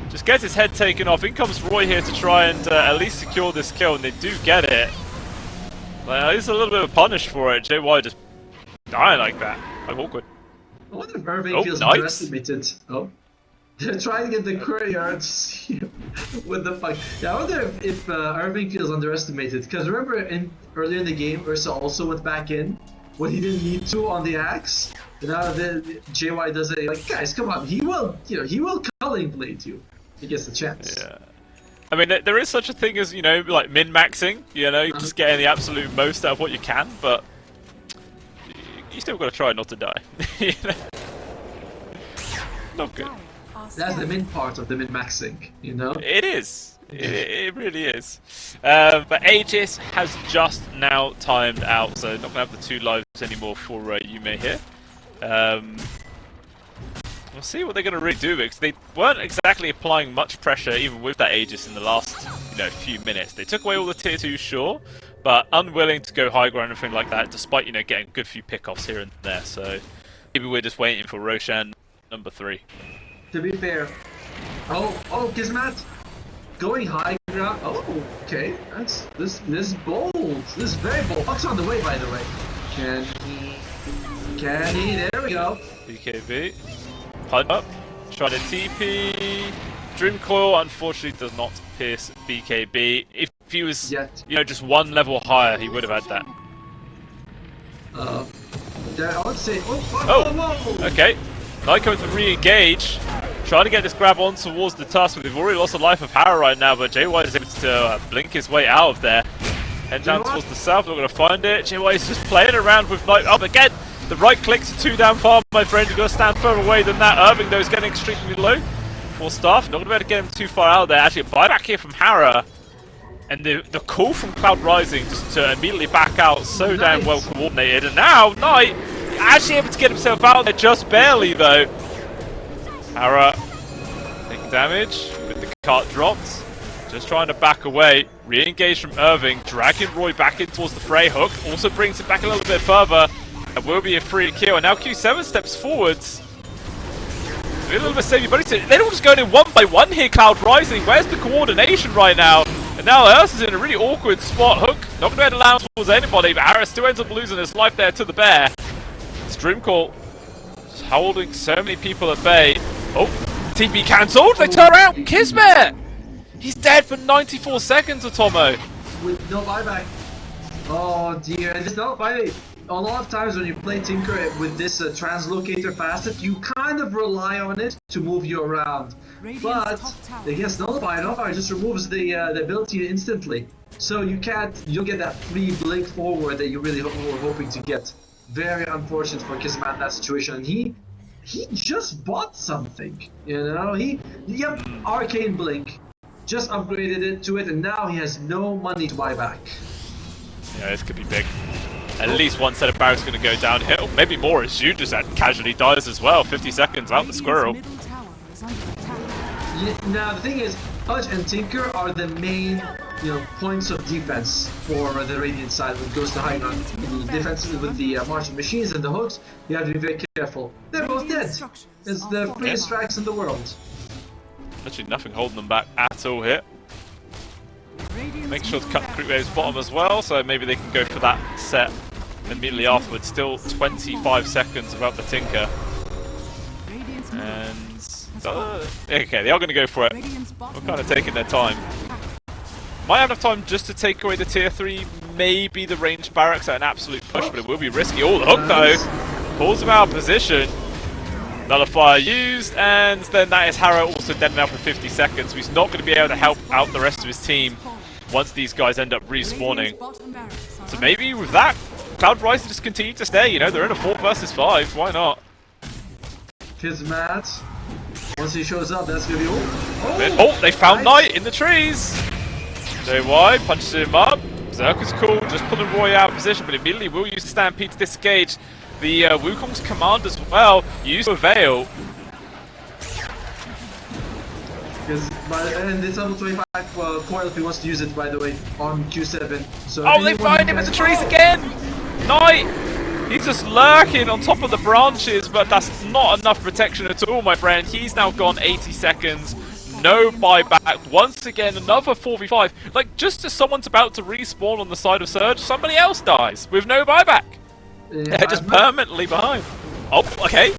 Just gets his head taken off. In comes Roy here to try and at least secure this kill, and they do get it. He's a little bit of a punish for it. Jay White just dying like that. Like awkward. I wonder if Irving feels underestimated. Oh. They're trying to get the courier to see what the fuck. Yeah, I wonder if Irving feels underestimated. Because remember, earlier in the game, Ursa also went back in when he didn't need to on the axe. And now the JY does it. Like, guys, come on, he will culling blade you. He gets the chance. Yeah. I mean, there is such a thing as, you know, like min-maxing. You know, just getting the absolute most out of what you can, but you still got to try not to die. You know? Not good. That's the min part of the min-maxing, you know? It is. It really is. But Aegis has just now timed out, so not going to have the 2 lives anymore for Yume here. We'll see what they're going to really do, because they weren't exactly applying much pressure even with that Aegis in the last few minutes. They took away all the tier 2, sure, but unwilling to go high ground or anything like that, despite getting a good few pickoffs here and there. So maybe we're just waiting for Roshan number 3. To be fair, oh, Kismet, going high ground. Oh, okay, this is bold. This is very bold. Buck's on the way, by the way. Can he? There we go. BKB, punch up, try to TP. Dream Coil unfortunately does not pierce BKB. If he was, just 1 level higher, he would have had that. I would say. Whoa. Okay. Nyko to re-engage, trying to get this grab on towards the tusk, but they've already lost a life of Hara right now, but JY is able to blink his way out of there. Head down towards the south, not going to find it. JY is just playing around with Nyko. Oh, again, the right clicks are too damn far, my friend. You've got to stand further away than that. Irving, though, is getting extremely low. 4 staff, not going to be able to get him too far out there. Actually, a buyback here from Hara. And the call from Cloud Rising just to immediately back out, so damn well coordinated. And now, Knight actually able to get himself out there, just barely though. Hara taking damage with the cart dropped. Just trying to back away. Re-engage from Irving, dragging Roy back in towards the fray. Hook also brings him back a little bit further. It will be a free kill. And now Q7 steps forwards. A little bit savvy, but they're all just going in 1 by 1 here, Cloud Rising. Where's the coordination right now? And now Earth is in a really awkward spot. Hook not going to be able to land towards anybody, but Hara still ends up losing his life there to the bear. Dreamcall just holding so many people at bay. Oh, TP cancelled. They turn around. Kismet! He's dead for 94 seconds, Atomo. With no buyback. Oh dear, and there's no buyback. A lot of times when you play Tinker with this translocator facet, you kind of rely on it to move you around. But it gets nullified. Nullifier just removes the ability instantly. So you'll get that free blink forward that you really were hoping to get. Very unfortunate for Kismet in that situation. And he just bought something, you know? Arcane Blink. Just upgraded it to it, and now he has no money to buy back. Yeah, this could be big. At least 1 set of barracks going to go downhill. Maybe more as you just casually dies as well. 50 seconds out the squirrel. Now the thing is, Hutch and Tinker are the main points of defense for the Radiant side when it goes to high ground. The defense with the marching machines and the hooks, you have to be very careful. They're both dead. It's the freest tracks in the world. Literally nothing holding them back at all here. Make sure to cut Creep Wave's bottom as well, so maybe they can go for that set immediately afterwards. Still 25 seconds without the Tinker. And... okay, they are going to go for it. We're kind of taking their time. Might have enough time just to take away the tier 3, maybe the ranged barracks at an absolute push, but it will be risky. Oh, the hook though! Pulls him out of position. Nullifier used, and then that is Harrow also dead now for 50 seconds. So he's not going to be able to help out the rest of his team once these guys end up respawning. So maybe with that, Cloud Rise just continue to stay, you know, they're in a 4 versus 5, why not? Kismet. Once he shows up, that's going to be all. Oh, they found Knight in the trees! They wide, punches him up. Zerk is cool, just pulling Roy out of position, but immediately will use Stampede to disengage the Wukong's command as well. Use a Veil. And it's level 25 coil if he wants to use it, by the way, on Q7. So oh, they find him in the trees again! Knight! He's just lurking on top of the branches, but that's not enough protection at all, my friend. He's now gone 80 seconds. No buyback. Once again, another 4v5. Like, just as someone's about to respawn on the side of Surge, somebody else dies with no buyback. They're just permanently behind. Oh, okay.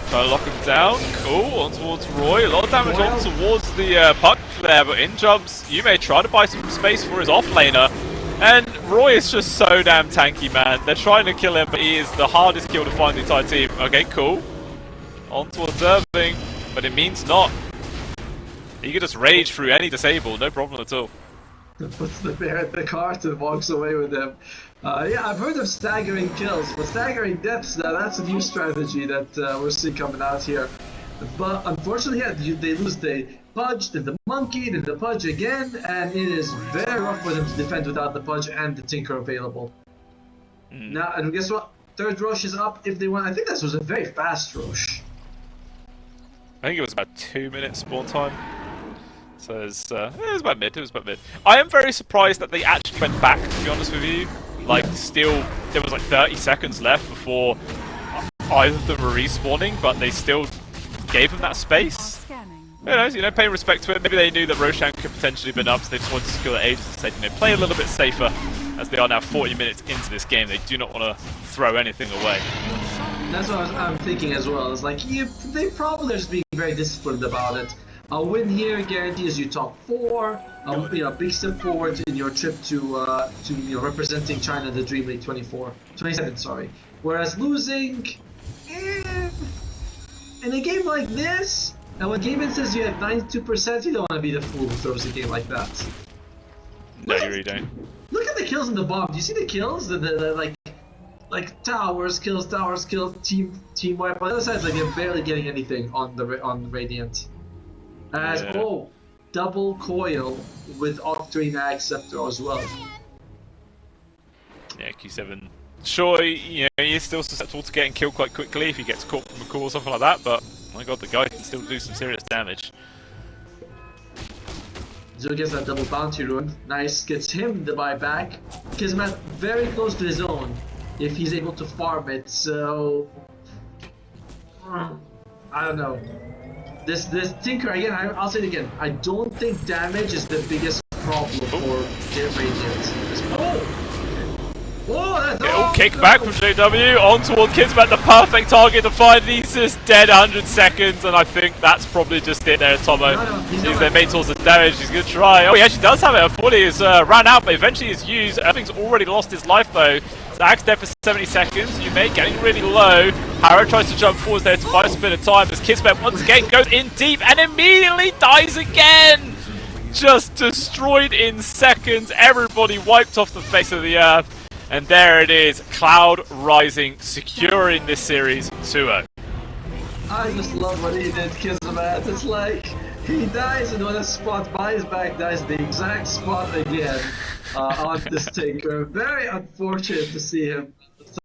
Try to lock him down. Cool. On towards Roy. A lot of damage on towards the puck there, but in jumps. You may try to buy some space for his offlaner. And Roy is just so damn tanky, man. They're trying to kill him, but he is the hardest kill to find the entire team. Okay, cool. On towards Irving. But it means not. He could just rage through any disable, no problem at all. Puts the bear at the cart and walks away with him. Yeah, I've heard of staggering kills, but staggering deaths, that's a new strategy that we're seeing coming out here. But unfortunately, yeah, they lose the Pudge, then the Monkey, then the Pudge again, and it is very rough for them to defend without the Pudge and the Tinker available. Now, and guess what? Third rush is up if they want. I think this was a very fast rush. I think it was about 2 minutes spawn time. So it was about mid, I am very surprised that they actually went back, to be honest with you. Like, still, there was like 30 seconds left before either of them were respawning, but they still gave them that space. Who knows, you know, paying respect to it. Maybe they knew that Roshan could potentially have been up, so they just wanted to secure the ages to say, you know, play a little bit safer, as they are now 40 minutes into this game. They do not want to throw anything away. That's what I'm thinking as well. It's like, they probably are just being very disciplined about it. A win here guarantees you top 4. You know, big step forward in your trip to you know, representing China, the DreamLeague 27. Sorry. Whereas losing, in a game like this, and when Gaben says you have 92%, you don't want to be the fool who throws a game like that. No, you really don't. Look at the kills in the bomb. Do you see the kills? The like towers kills, team wipe. On the other side, it's like they're barely getting anything on the Radiant. As double coil with Octarine Scepter as well. Yeah, Q7. Sure, you know, he is still susceptible to getting killed quite quickly if he gets caught from a call or something like that, but my god, the guy can still do some serious damage. Zero gets that double bounty rune. Nice, gets him the buyback. Kismet very close to his own if he's able to farm it, so I don't know. This Tinker, again, I'll say it again, I don't think damage is the biggest problem for Radiant. Kick back from JW, on toward Kismet, the perfect target to find. He's just dead 100 seconds, and I think that's probably just it there, Tomo. He's their main source of damage, he's gonna try. Oh, he actually does have it, I thought he was ran out, but eventually is used. Irving's already lost his life though. Zach's dead for 70 seconds, you may getting really low. Harrow tries to jump forwards there to buy a bit of time as Kismet once again goes in deep and immediately dies again! Just destroyed in seconds, everybody wiped off the face of the earth. And there it is, Cloud Rising securing this series 2-0. I just love what he did, Kismet. It's like, he dies in one spot, buys back, dies the exact spot again on this Tinker. Very unfortunate to see him